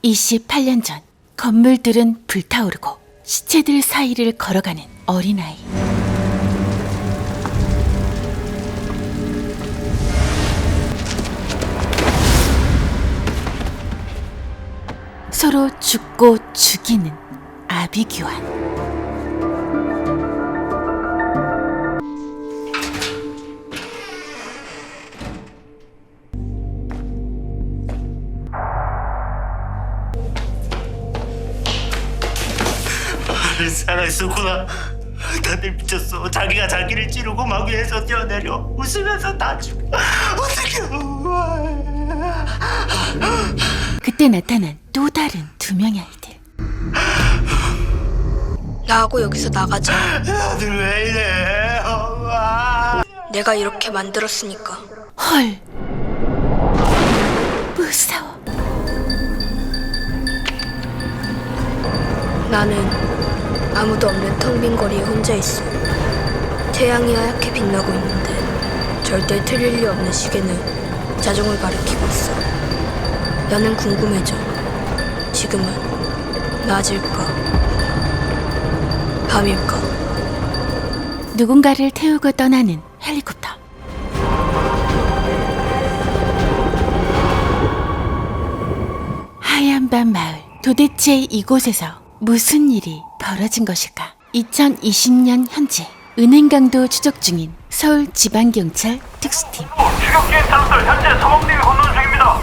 28년 전 건물들은 불타오르고 시체들 사이를 걸어가는 어린아이. 서로 죽고 죽이는 아비규환. 살아있었구나. 다들 미쳤어. 자기가 자기를 찌르고 막 위에서 뛰어내려 웃으면서 다 죽어. 어떡해. 그때 나타난 또 다른 두 명의 아이들. 나하고 여기서 나가자. 다들 왜 이래. 엄마. 내가 이렇게 만들었으니까. 헐, 무서워. 나는 아무도 없는 텅 빈 거리에 혼자 있어. 태양이 하얗게 빛나고 있는데 절대 틀릴 리 없는 시계는 자정을 가리키고 있어. 나는 궁금해져. 지금은 낮일까? 밤일까? 누군가를 태우고 떠나는 헬리콥터. 하얀 밤 마을. 도대체 이곳에서 무슨 일이 벌어진 것일까? 2020년 현재 은행강도 추적 중인 서울지방경찰 특수팀. 추격기의 사람들 현재 서멍님이 건너는 중입니다.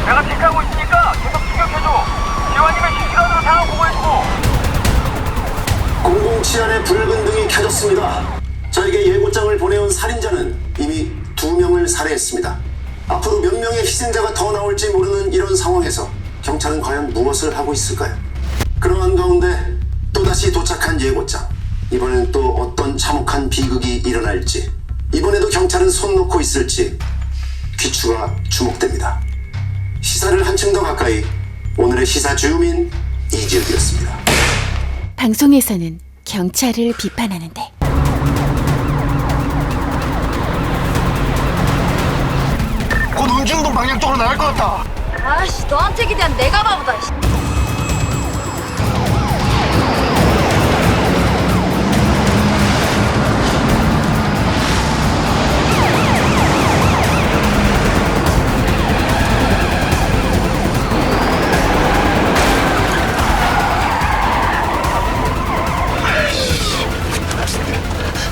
내가 체크하고 있으니까 계속 추격해줘. 지원이면 실시간으로 상황 보고해주고. 007안에 붉은 등이 켜졌습니다. 저에게 예고장을 보내온 살인자는 이미 2명을 살해했습니다. 앞으로 몇 명의 희생자가 더 나올지 모르는 이런 상황에서 경찰은 과연 무엇을 하고 있을까요? 그러한 가운데 또다시 도착한 예고장. 이번엔 또 어떤 참혹한 비극이 일어날지, 이번에도 경찰은 손 놓고 있을지 귀추가 주목됩니다. 시사를 한층 더 가까이, 오늘의 시사 주민 이지혁이었습니다. 방송에서는 경찰을 비판하는데 곧 운중동 방향 쪽으로 나갈 것 같다. 아씨, 너한테 기대한 내가 바보다.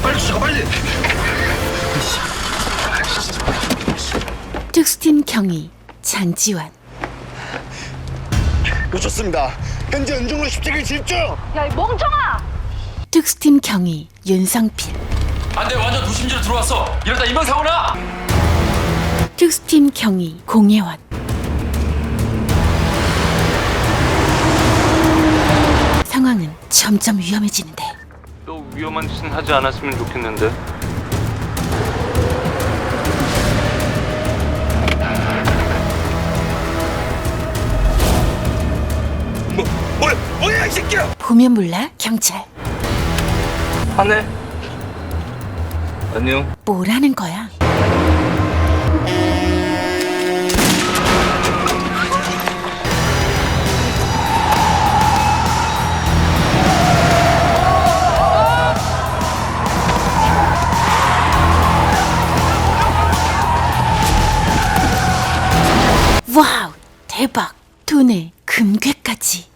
빨리 쫓아가, 빨리. 특수팀 경위 장지환. 놓쳤습니다. 현재 운중로 17일 질주. 야, 이 멍청아! 특수팀 경위 윤성필. 안돼, 완전 도심지로 들어왔어. 이러다 인명사고나. 특수팀 경위 공혜원. 상황은 점점 위험해지는데 또 위험한 짓은 하지 않았으면 좋겠는데. 뭐야 이 새끼야. 보면 몰라 경찰. 하네. 안녕. 뭐라는 거야? 와우, 대박. 돈에 금괴까지.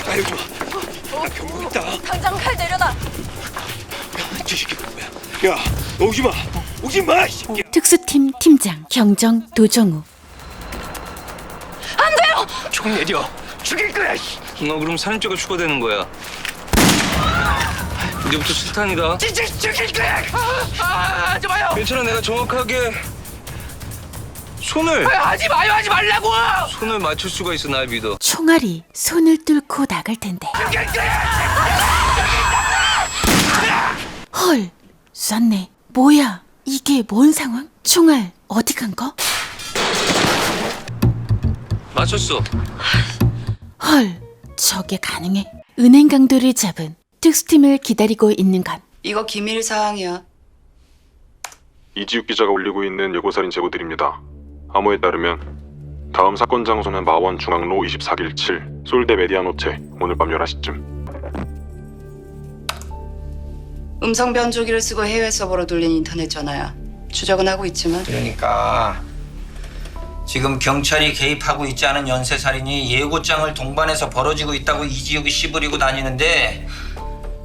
아이고, 병국 있다. 당장 칼 내려놔. 저 새끼 뭐야? 야, 너 오지 마. 오지 마, 이 새끼야. 특수팀 팀장 경정 도정우. 안 돼요! 총 내려. 죽일 거야. 너 그럼 살인죄가 추가되는 거야. 이제부터 실탄이다. 진짜 죽일 거야. 하지 마요. 괜찮아, 내가 정확하게 손을 하지 마요. 하지 말라고. 손을 맞출 수가 있어. 날 믿어. 총알이 손을 뚫고 나갈 텐데. 죽일 거야. 헐, 쐈네. 뭐야? 이게 뭔 상황? 총알 어디 간 거? 맞췄어. 헐, 저게 가능해? 은행 강도를 잡은 특수팀을 기다리고 있는 건 이거 기밀 사항이야. 이지욱 기자가 올리고 있는 예고살인 제보들입니다. 암호에 따르면 다음 사건 장소는 마원 중앙로 24길 7 솔데 메디아노체 오늘 밤 11시쯤. 음성 변조기를 쓰고 해외 서버로 돌린 인터넷 전화야. 추적은 하고 있지만 그러니까 지금 경찰이 개입하고 있지 않은 연쇄살인이 예고장을 동반해서 벌어지고 있다고 이지욱이 씨부리고 다니는데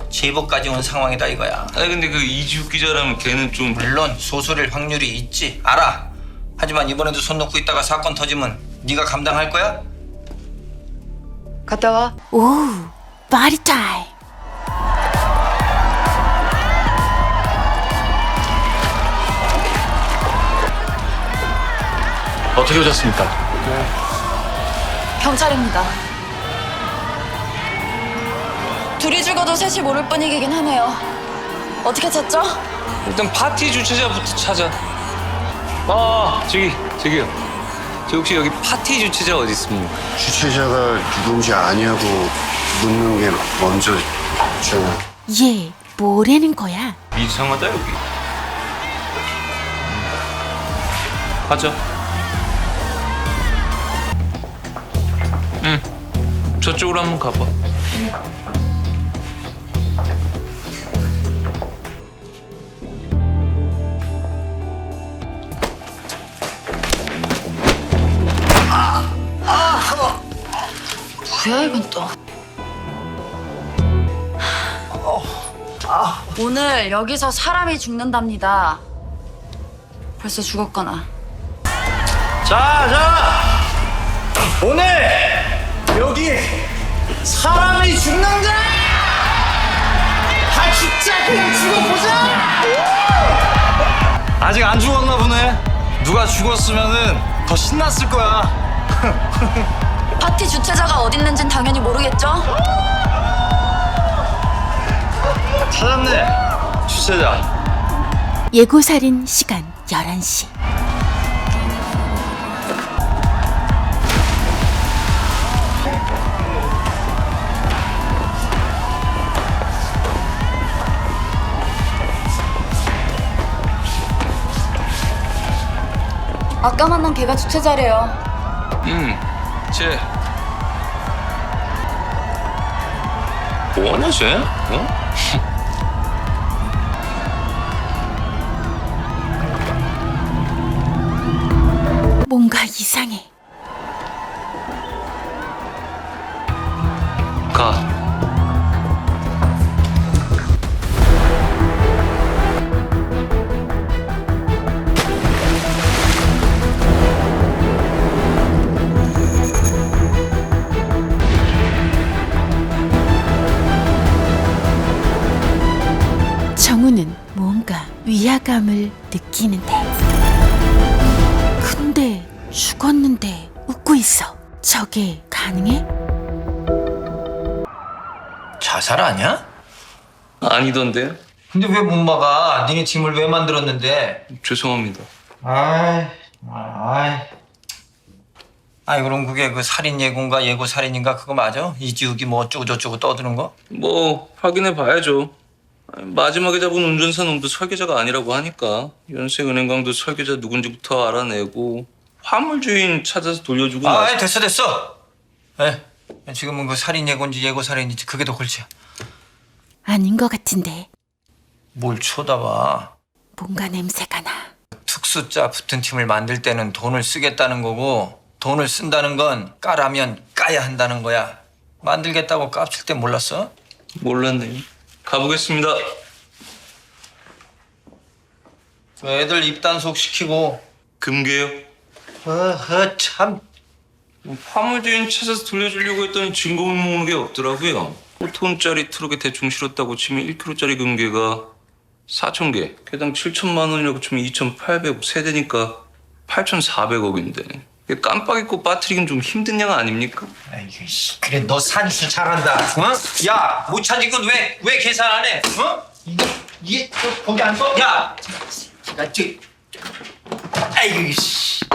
제보까지 온 상황이다 이거야. 아니 근데 그 이지욱 기자라면 걔는 좀 물론 소설일 확률이 있지, 알아. 하지만 이번에도 손 놓고 있다가 사건 터지면 네가 감당할 거야? 갔다 와. 오, 파리 타임. 어떻게 오셨습니까? 경찰입니다. 둘이 죽어도 셋이 모를 분위기긴 하네요. 어떻게 찾죠? 일단 파티 주최자부터 찾아. 저기요. 저 혹시 여기 파티 주최자 어디 있습니까? 주최자가 누군지 아냐고 묻는 게 먼저 잖아. 얘 뭐라는 거야? 이상하다 여기. 가자. 응. 저쪽으로 한번 가봐. 뭐야 이건 또. 오늘 여기서 사람이 죽는답니다. 벌써 죽었거나. 자, 오늘 여기 사람이 죽는다. 다 죽자, 그냥 죽어보자. 아직 안 죽었나 보네. 누가 죽었으면은 더 신났을 거야. 파티 주최자가 어딨는진 당연히 모르겠죠? 찾았네. 주최자. 예고살인 시간 11시. 아까 만난 걔가 주최자래요. 쟤. 뭐하냐 쟤? 어? 뭔가 이상해. 가. 정우는 뭔가 위화감을 느끼는데. 근데 죽었는데 웃고 있어. 저게 가능해? 자살 아니야? 아니던데요? 근데 왜 못 막아? 니네 팀을 왜 만들었는데? 죄송합니다. 그럼 그게 그 살인 예고인가 예고 살인인가 그거 맞아? 이지욱이 뭐 어쩌고 저쩌고 떠드는 거? 뭐 확인해 봐야죠. 마지막에 잡은 운전사 놈도 설계자가 아니라고 하니까 연세은행광도 설계자 누군지부터 알아내고 화물 주인 찾아서 돌려주고 됐어. 지금은 그 살인 예고인지 예고 살인인지 그게 더 골치야. 아닌 것 같은데. 뭘 쳐다봐. 뭔가 냄새가 나. 특수자 붙은 팀을 만들 때는 돈을 쓰겠다는 거고 돈을 쓴다는 건 까라면 까야 한다는 거야. 만들겠다고 깝칠 때 몰랐어? 몰랐네요. 가보겠습니다. 애들 입단속 시키고. 금괴요. 참. 화물 주인 찾아서 돌려주려고 했더니 증거 먹는 게 없더라고요. 5톤짜리 트럭에 대충 실었다고 치면 1kg짜리 금괴가 4,000개, 개당 7천만 원이라고 치면 2,800억, 세대니까 8,400억인데 깜빡 잊고 빠뜨리긴 좀 힘든 양 아닙니까? 그래 너 산수 잘한다. 야 못 찾은 건 왜 계산 안 해? 얘 거기 안 써? 야! 나 저기 아이고 씨.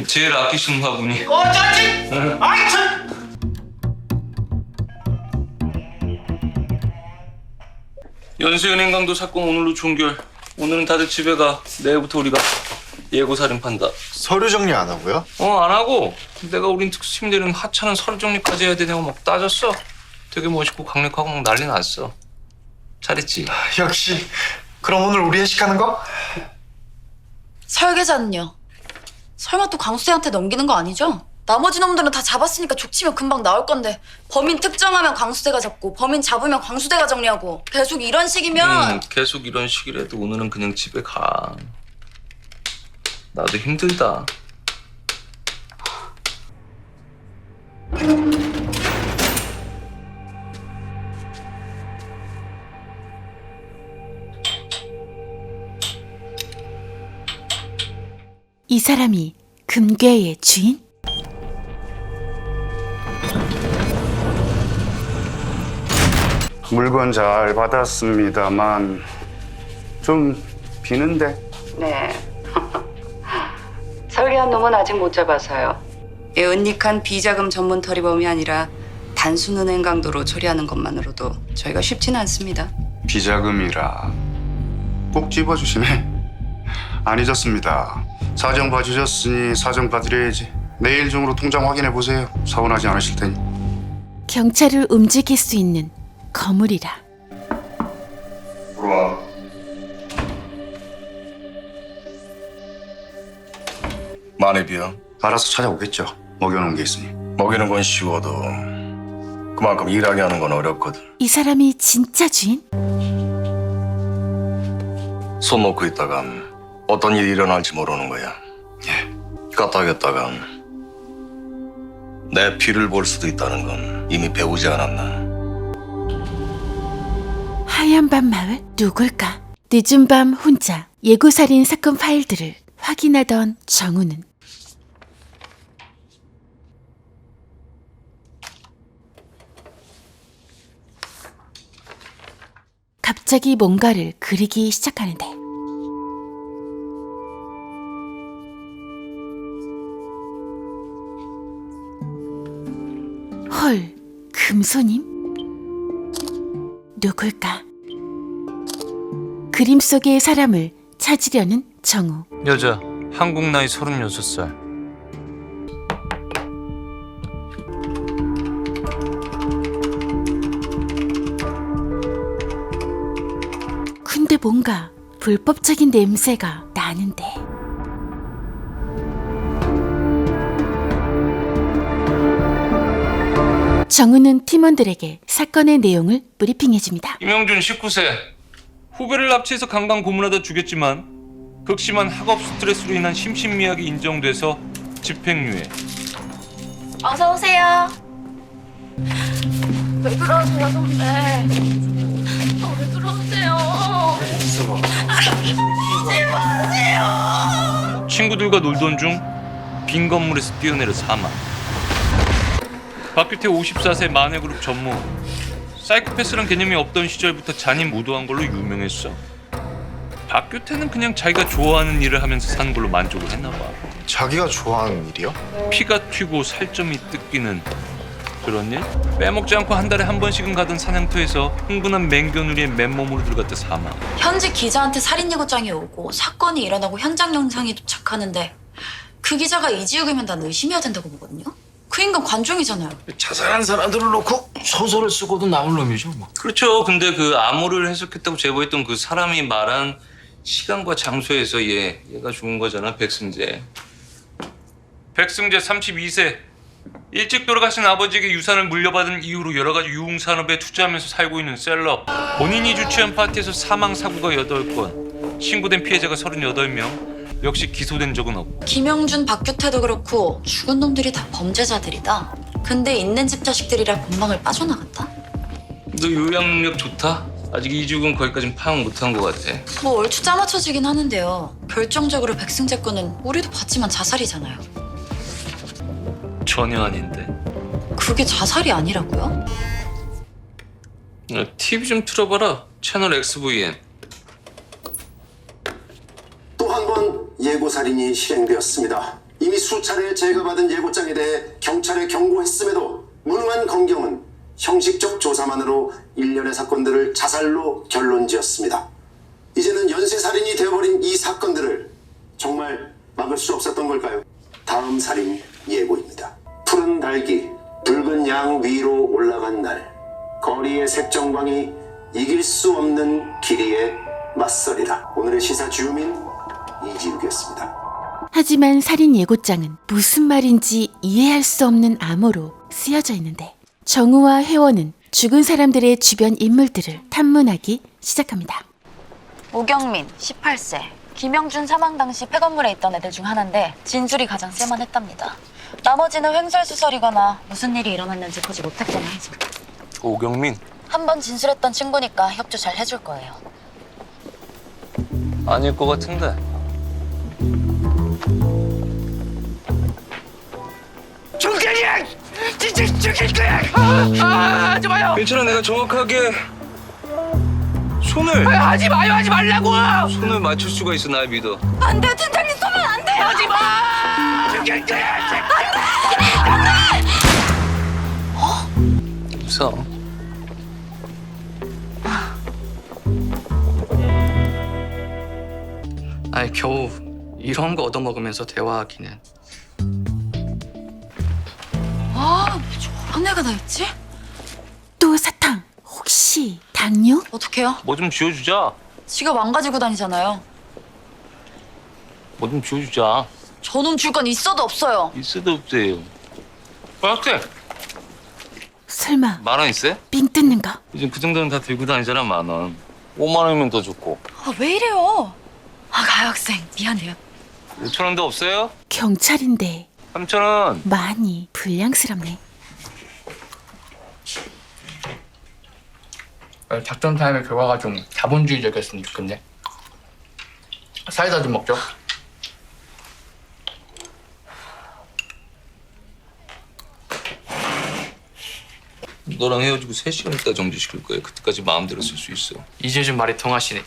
제일 아끼시는 화분이. 짜증! 아이 참! 연세은행 강도 사건 오늘로 종결. 오늘은 다들 집에 가. 내일부터 우리가 예고 살인 판다. 서류 정리 안 하고요? 안 하고. 내가 우린 특수팀들은 하찮은 서류 정리까지 해야 되냐고 막 따졌어. 되게 멋있고 강력하고 막 난리 났어. 잘했지? 역시. 그럼 오늘 우리 회식하는 거? 설계자는요? 설마 또 광수대한테 넘기는 거 아니죠? 나머지 놈들은 다 잡았으니까 족치면 금방 나올 건데 범인 특정하면 광수대가 잡고 범인 잡으면 광수대가 정리하고 계속 이런 식이면 계속 이런 식이라도 오늘은 그냥 집에 가. 나도 힘들다. 이 사람이 금괴의 주인? 물건 잘 받았습니다만 좀 비는데. 네. 설계한 놈은 아직 못 잡아서요. 은닉한 비자금 전문 터리범이 아니라 단순 은행 강도로 처리하는 것만으로도 저희가 쉽지는 않습니다. 비자금이라 꼭 집어주시네. 안 잊었습니다. 사정 봐주셨으니 사정 봐드려야지. 내일 중으로 통장 확인해 보세요. 서운하지 않으실 테니. 경찰을 움직일 수 있는 거물이라. 들어와. 많이 비어? 알아서 찾아오겠죠. 먹여놓은 게 있으니. 먹이는 건 쉬워도 그만큼 일하게 하는 건 어렵거든. 이 사람이 진짜 주인? 손 놓고 있다간 어떤 일이 일어날지 모르는 거야. 까딱했다간 내 피를 볼 수도 있다는 건 이미 배우지 않았나. 하얀 밤 마을? 누굴까? 늦은 밤 혼자 예고살인 사건 파일들을 확인하던 정우는 갑자기 뭔가를 그리기 시작하는데 헐, 금손님? 누굴까? 그림 속의 사람을 찾으려는 정우. 여자, 한국 나이 36살. 근데 뭔가 불법적인 냄새가 나는데. 정우는 팀원들에게 사건의 내용을 브리핑해줍니다. 김영준 19세. 후배를 납치해서 강간 고문하다 죽였지만 극심한 학업 스트레스로 인한 심신미약이 인정돼서 집행유예. 어서 오세요. 왜 그러세요, 선배? 왜 그러세요? 이제 마세요. 친구들과 놀던 중 빈 건물에서 뛰어내려 사망. 박규태 54세 마녀그룹 전무. 사이코패스란 개념이 없던 시절부터 잔인 무도한 걸로 유명했어. 박규태는 그냥 자기가 좋아하는 일을 하면서 사는 걸로 만족을 했나 봐. 자기가 좋아하는 일이요? 피가 튀고 살점이 뜯기는 그런 일? 빼먹지 않고 한 달에 한 번씩은 가던 사냥터에서 흥분한 맹견우리의 맨몸으로 들어갔다 사망. 현직 기자한테 살인 예고장이 오고 사건이 일어나고 현장 영상이 도착하는데 그 기자가 이지욱이면 난 의심해야 된다고 보거든요. 그 인간 관종이잖아요. 자살한 사람들을 놓고 소설을 쓰고도 남을 놈이죠 뭐. 그렇죠. 근데 그 암호를 해석했다고 제보했던 그 사람이 말한 시간과 장소에서 얘가 죽은 거잖아. 백승재 32세. 일찍 돌아가신 아버지에게 유산을 물려받은 이후로 여러 가지 유흥산업에 투자하면서 살고 있는 셀럽. 본인이 주최한 파티에서 사망 사고가 8건, 신고된 피해자가 38명. 역시 기소된 적은 없고. 김영준, 박규태도 그렇고 죽은 놈들이 다 범죄자들이다. 근데 있는 집 자식들이라 본방을 빠져나갔다. 너 요양 능력 좋다? 아직 이주근 거기까진 파악 못한 것 같아. 뭐 얼추 짜맞춰지긴 하는데요. 결정적으로 백승재 건은 우리도 봤지만 자살이잖아요. 전혀 아닌데. 그게 자살이 아니라고요? TV 좀 틀어봐라. 채널 XVN. 또 한 번 예고살인이 실행되었습니다. 이미 수차례 제거받은 예고장에 대해 경찰에 경고했음에도 무능한 검경은 형식적 조사만으로 일련의 사건들을 자살로 결론지었습니다. 이제는 연쇄살인이 되어버린 이 사건들을 정말 막을 수 없었던 걸까요? 다음 살인 예고입니다. 푸른 달기, 붉은 양 위로 올라간 날, 거리의 색정광이 이길 수 없는 길이에 맞서리라. 오늘의 시사 주민 이지욱이었습니다. 하지만 살인 예고장은 무슨 말인지 이해할 수 없는 암호로 쓰여져 있는데 정우와 혜원은 죽은 사람들의 주변 인물들을 탐문하기 시작합니다. 오경민, 18세. 김영준 사망 당시 폐건물에 있던 애들 중 하나인데 진술이 가장 쓸만했답니다. 나머지는 횡설수설이거나 무슨 일이 일어났는지 보지 못했거나 해서. 오경민? 한 번 진술했던 친구니까 협조 잘 해줄 거예요. 아닐 것 같은데. 종결이야! 진짜 죽일 거야! 하지 마요! 괜찮아, 내가 정확하게 손을 하지 마요! 하지 말라고! 손을 맞출 수가 있어. 날 믿어. 안 돼요, 팀장님 쏘면 안 돼요! 하지 마! 죽일 거야! 웃어. 아니 겨우 이런 거 얻어먹으면서 대화하기는. 아, 저런 애가 나였지? 또 사탕. 혹시 당뇨? 어떡해요? 뭐 좀 지워주자. 지가 망가지고 다니잖아요. 뭐 좀 지워주자. 저놈 줄 건 있어도 없어요. 있어도 없대요. 어때? 설마 10,000원 있어요? 삥 뜯는 거? 요즘 그 정도는 다 들고 다니잖아. 10,000원. 50,000원이면 더 좋고. 아, 왜 이래요? 아, 가학생 미안해요. 5,000원도 없어요? 경찰인데 3,000원. 많이 불량스럽네. 작전 타임의 결과가 좀 자본주의적이었으면 좋겠네. 사이다 좀 먹죠. 너랑 헤어지고 3시간 있다 정지시킬 거야. 그때까지 마음대로 쓸 수 있어. 이제 좀 말이 통하시네.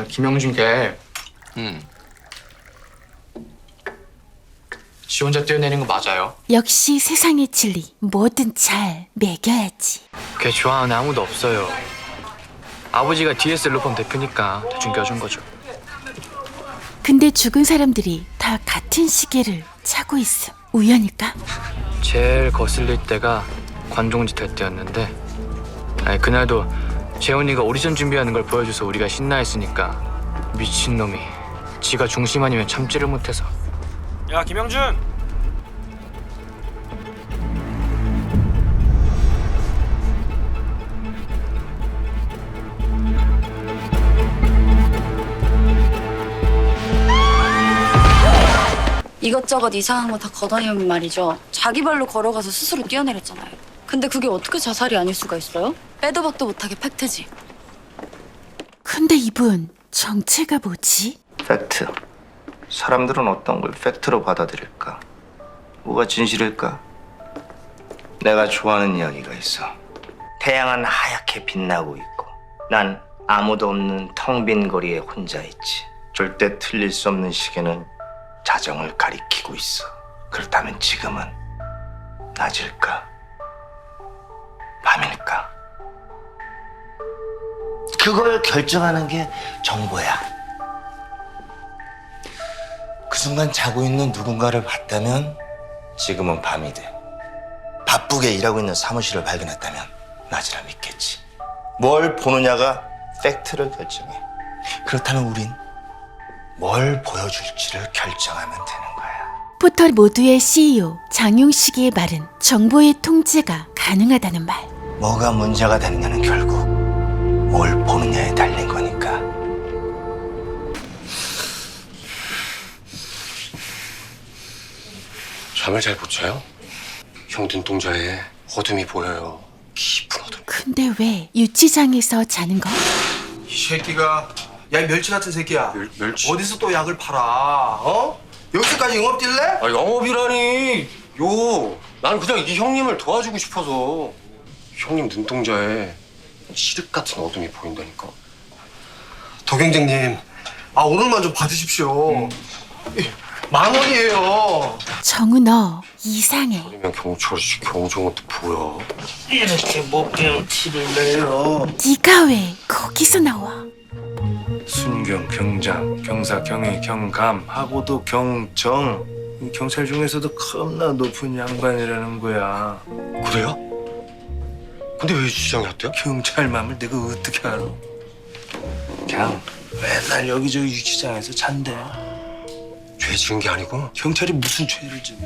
김영준 걔 지 혼자 뛰어내린 거 맞아요? 역시 세상의 진리. 뭐든 잘 매겨야지. 걔 좋아하는 아무도 없어요. 아버지가 DS 앨범 대표니까 대충 껴준 거죠. 근데 죽은 사람들이 다 같은 시계를 차고 있음. 우연일까? 제일 거슬릴 때가 관종짓 할 때였는데, 아니 그날도 재훈이가 오디션 준비하는 걸 보여줘서 우리가 신나했으니까 미친놈이 지가 중심 아니면 참지를 못해서. 야, 김영준! 이것저것 이상한 거 다 걷어내면 말이죠. 자기 발로 걸어가서 스스로 뛰어내렸잖아요. 근데 그게 어떻게 자살이 아닐 수가 있어요? 빼도 박도 못하게 팩트지. 근데 이분 정체가 뭐지? 팩트. 사람들은 어떤 걸 팩트로 받아들일까? 뭐가 진실일까? 내가 좋아하는 이야기가 있어. 태양은 하얗게 빛나고 있고 난 아무도 없는 텅 빈 거리에 혼자 있지. 절대 틀릴 수 없는 시계는 자정을 가리키고 있어. 그렇다면 지금은 낮일까? 밤일까? 그걸 결정하는 게 정보야. 그 순간 자고 있는 누군가를 봤다면 지금은 밤이 돼. 바쁘게 일하고 있는 사무실을 발견했다면 낮이라 믿겠지. 뭘 보느냐가 팩트를 결정해. 그렇다면 우린 뭘 보여줄지를 결정하면 되는 거야. 포털 모두의 CEO 장용식의 말은 정보의 통제가 가능하다는 말. 뭐가 문제가 되느냐는 결국 뭘 보느냐에 달린 거니까. 잠을 잘 못 자요? 형 눈동자에 어둠이 보여요. 깊은 어둠. 그 근데 왜 유치장에서 자는 거? 이 새끼가 야 이 멸치 같은 새끼야. 멸치? 어디서 또 약을 팔아? 어? 여기까지 영업 뛸래? 아, 영업이라니. 난 그냥 이 형님을 도와주고 싶어서. 형님 눈동자에 시륵 같은 어둠이 보인다니까. 도경장님, 아 오늘만 좀 받으십시오. 10,000원이에요. 정우 너 이상해. 그러면 경찰이 경종은 또 뭐야? 이렇게 못배운 티를 내요. 네가 왜 거기서 나와? 순경, 경장, 경사, 경위, 경감 하고도 경정. 이 경찰 중에서도 겁나 높은 양반이라는 거야. 그래요? 근데 왜 유치장에 왔대요? 경찰 맘을 내가 어떻게 알아? 그냥 맨날 여기저기 유치장에서 잔대. 죄 지은 게 아니고? 경찰이 무슨 죄를 지어?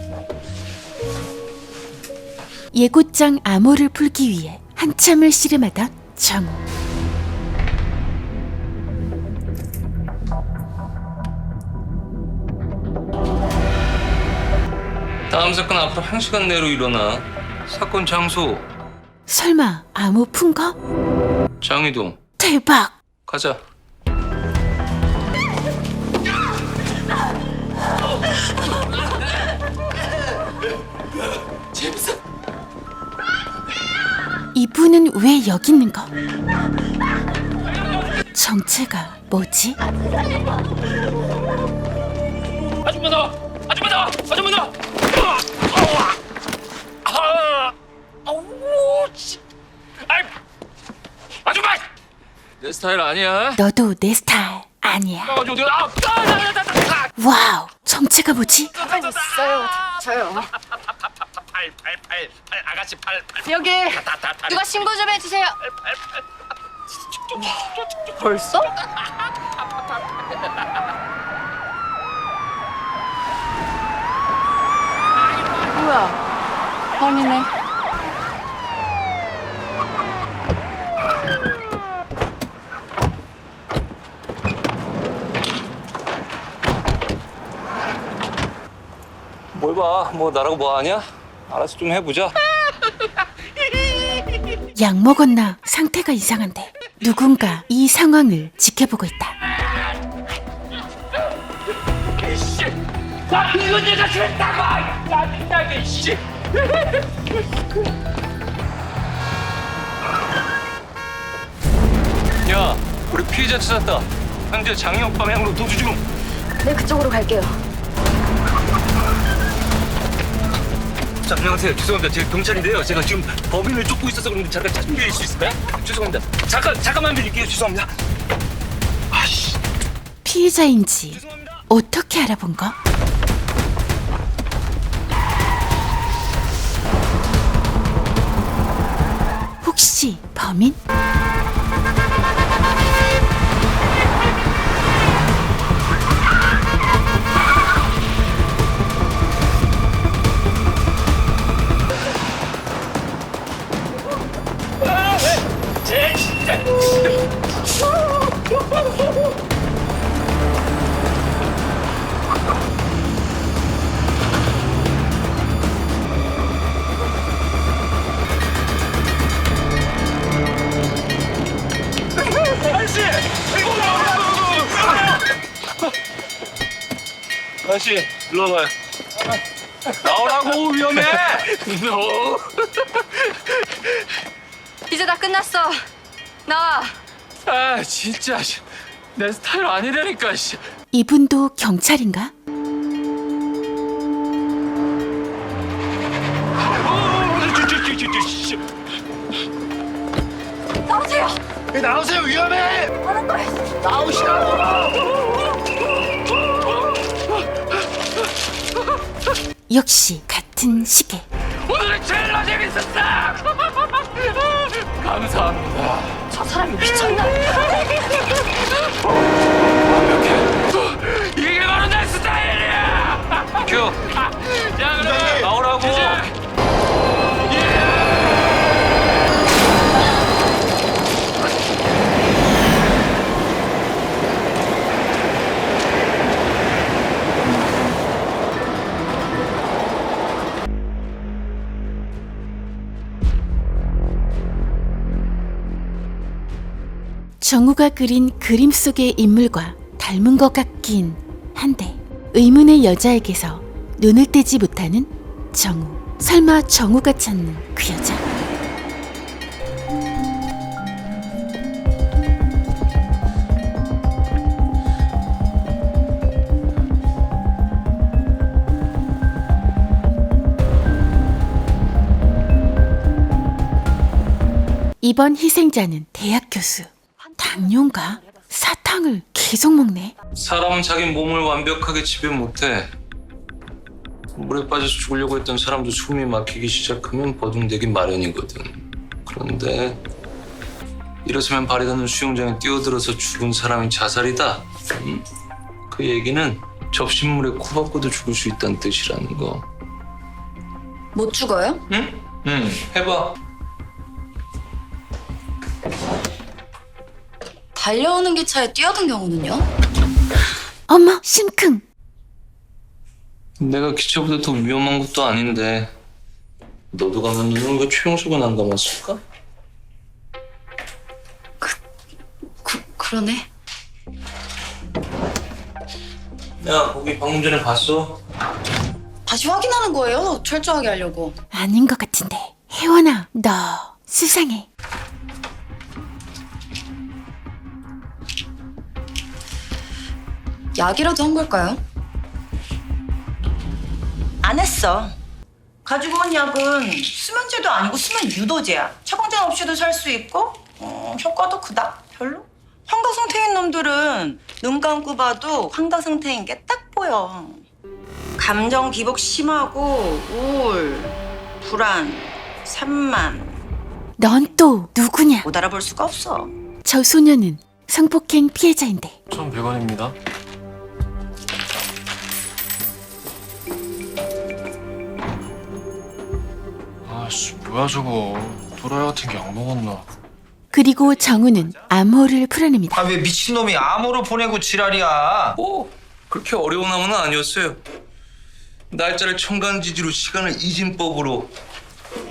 예고장 암호를 풀기 위해 한참을 씨름하던 정우. 다음 사건 앞으로 1시간 내로 일어나. 사건 장소 설마 암호 푼 거? 장이동. 대박! 가자. 이분은 왜 여기 있는 거? 정체가 뭐지? 아줌마 나와! 아줌마 나와! 아줌마 나와! 아줌마! 내 스타일 아니야. 너도 내 스타일 아니야. 와우, 정체가 뭐지? 있어요. 저요. 아가씨 팔. 여기 누가 신고 좀 해주세요. 벌써? 뭐야? 아니네. 뭘 봐. 뭐 나라고 뭐 하냐? 알아서 좀 해보자. 약 먹었나? 상태가 이상한데 누군가 이 상황을 지켜보고 있다. 나 이거 내가 싫다고! 짜증나게 씨! 야, 우리 피해자 찾았다. 현재 장혁 방향으로 도주 중. 네, 그쪽으로 갈게요. 자, 안녕하세요. 죄송합니다. 제가 경찰인데요. 제가 지금 법인을 쫓고 있어서 그런데 잠깐 좀 빌릴 수 있을까요? 죄송합니다. 잠깐만 빌릴게요. 죄송합니다. 아씨. 피해자인지 어떻게 알아본 거? 혹시 범인? 아저씨, 일로 와봐요. 나오라고, 위험해! 너. 이제 다 끝났어. 나와. 아 진짜 내 스타일 아니라니까. 이분도 경찰인가? 나오세요. 나오세요, 위험해! 하는 거야. 나오시라고! 역시 같은 시계. 오늘은 제일 재밌었어! 감사합니다. 저 사람이 미쳤나? 이게 바로 내 스타일이야! 큐. 자, 그럼 나오라고. 시작! 정우가 그린 그림 속의 인물과 닮은 것 같긴 한데 의문의 여자에게서 눈을 떼지 못하는 정우. 설마 정우가 찾는 그 여자? 이번 희생자는 대학 교수. 당뇨인가? 사탕을 계속 먹네. 사람은 자기 몸을 완벽하게 지배 못해. 물에 빠져서 죽으려고 했던 사람도 숨이 막히기 시작하면 버둥대기 마련이거든. 그런데 일어서면 발이 닿는 수영장에 뛰어들어서 죽은 사람이 자살이다. 그 얘기는 접신물에 코박고도 죽을 수 있다는 뜻이라는 거. 못 죽어요? 응, 해봐. 달려오는 기차에 뛰어든 경우는요? 어머, 심쿵. 내가 기차보다 더 위험한 것도 아닌데 너도 가면은 왜 최용석은 안 감았을까? 그러네. 야, 거기 방금 전에 봤어? 다시 확인하는 거예요. 철저하게 하려고. 아닌 것 같은데. 혜원아, 너 수상해. 약이라도 한 걸까요? 안 했어. 가지고 온 약은 수면제도 아니고 수면 유도제야. 처방전 없이도 살 수 있고 효과도 그닥 별로. 환각 상태인 놈들은 눈 감고 봐도 환각 상태인 게 딱 보여. 감정 기복 심하고 우울, 불안, 산만. 넌 또 누구냐? 못 알아볼 수가 없어. 저 소녀는 성폭행 피해자인데 1,100원입니다. 아씨 뭐야 저거. 도라이 같은 게 약 먹었나. 그리고 정우는 암호를 풀어냅니다. 아 왜 미친놈이 암호로 보내고 지랄이야. 뭐 그렇게 어려운 암호는 아니었어요. 날짜를 청간지지로 시간을 잊은 법으로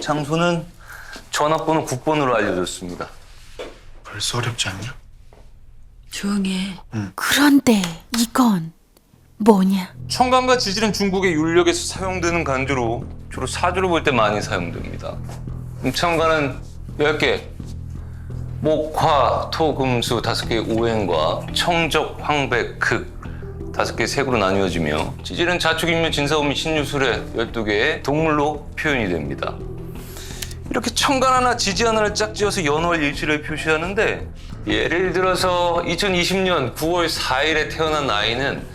장소는 전화번호 9번으로 알려줬습니다. 벌써 어렵지 않냐? 조용히 해. 그런데 이건 뭐냐? 청간과 지질은 중국의 윤력에서 사용되는 간주로 주로 사주로 볼 때 많이 사용됩니다. 청간은 10개, 목, 화, 토, 금, 수 5개의 오행과 청적, 황백, 극 5개의 색으로 나뉘어지며 지질은 자축인묘, 진사오미, 신유술의 12개의 동물로 표현이 됩니다. 이렇게 청간 하나, 지지 하나를 짝지어서 연월 일치를 표시하는데 예를 들어서 2020년 9월 4일에 태어난 아이는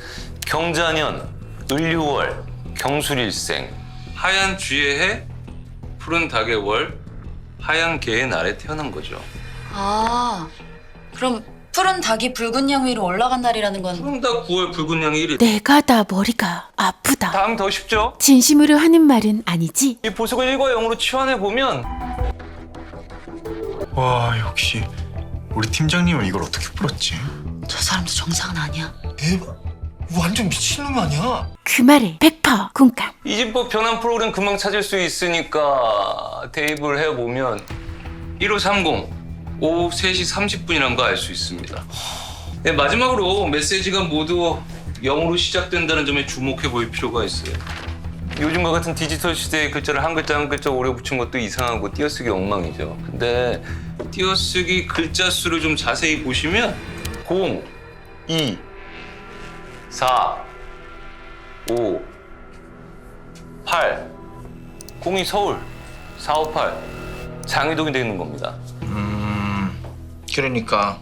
경자년, 을유월, 경술일생, 하얀 쥐의 해, 푸른 닭의 월, 하얀 개의 날에 태어난 거죠. 아, 그럼 푸른 닭이 붉은 양 위로 올라간 날이라는 건 푸른 닭 9월, 붉은 양이 1일. 내가 다 머리가 아프다. 다음 더 쉽죠? 진심으로 하는 말은 아니지? 이 보석을 1과 0으로 치환해 보면 와 역시 우리 팀장님은 이걸 어떻게 풀었지? 저 사람도 정상은 아니야. 대박. 완전 미친놈 아니야? 그 말에 100% 공감. 이진법 변환 프로그램 금방 찾을 수 있으니까 대입을 해보면 1530 오후 3시 30분이란 거 알 수 있습니다. 네, 마지막으로 메시지가 모두 0으로 시작된다는 점에 주목해 볼 필요가 있어요. 요즘과 같은 디지털 시대에 글자를 한 글자 한 글자 오래 붙인 것도 이상하고 띄어쓰기 엉망이죠. 근데 띄어쓰기 글자 수를 좀 자세히 보시면 0, 2, 4, 5, 8 0이 서울, 4, 5, 8 장위동이 되는 겁니다. 그러니까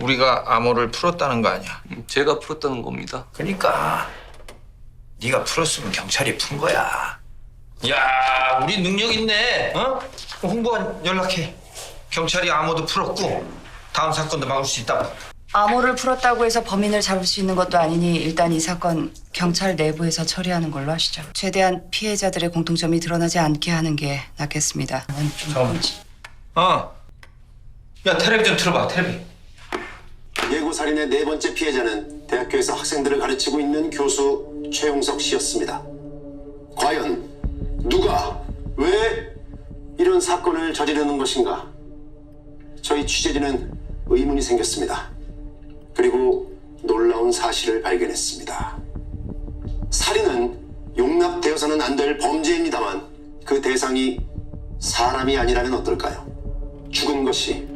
우리가 암호를 풀었다는 거 아니야. 제가 풀었다는 겁니다. 그러니까 네가 풀었으면 경찰이 푼 거야. 야, 우리 능력 있네. 어? 홍보원 연락해. 경찰이 암호도 풀었고 다음 사건도 막을 수 있다고. 암호를 풀었다고 해서 범인을 잡을 수 있는 것도 아니니 일단 이 사건 경찰 내부에서 처리하는 걸로 하시죠. 최대한 피해자들의 공통점이 드러나지 않게 하는 게 낫겠습니다. 잠깐만. 야, 텔레비전 틀어봐, 텔레비. 예고살인의 4번째 피해자는 대학교에서 학생들을 가르치고 있는 교수 최용석 씨였습니다. 과연 누가 왜 이런 사건을 저지르는 것인가? 저희 취재진은 의문이 생겼습니다. 그리고 놀라운 사실을 발견했습니다. 살인은 용납되어서는 안 될 범죄입니다만 그 대상이 사람이 아니라면 어떨까요? 죽은 것이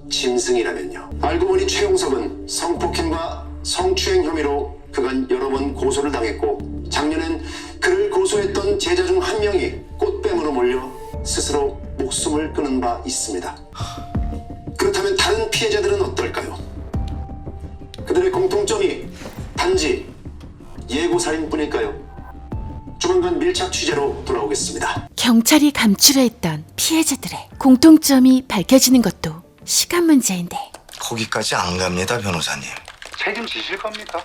짐승이라면요. 알고 보니 최용석은 성폭행과 성추행 혐의로 그간 여러 번 고소를 당했고 작년엔 그를 고소했던 제자 중 한 명이 꽃뱀으로 몰려 스스로 목숨을 끊은 바 있습니다. 그렇다면 다른 피해자들은 어떨까요? 그들의 공통점이 단지 예고살인뿐일까요? 조만간 밀착 취재로 돌아오겠습니다. 경찰이 감추려했던 피해자들의 공통점이 밝혀지는 것도 시간 문제인데 거기까지 안 갑니다, 변호사님. 책임지실 겁니까?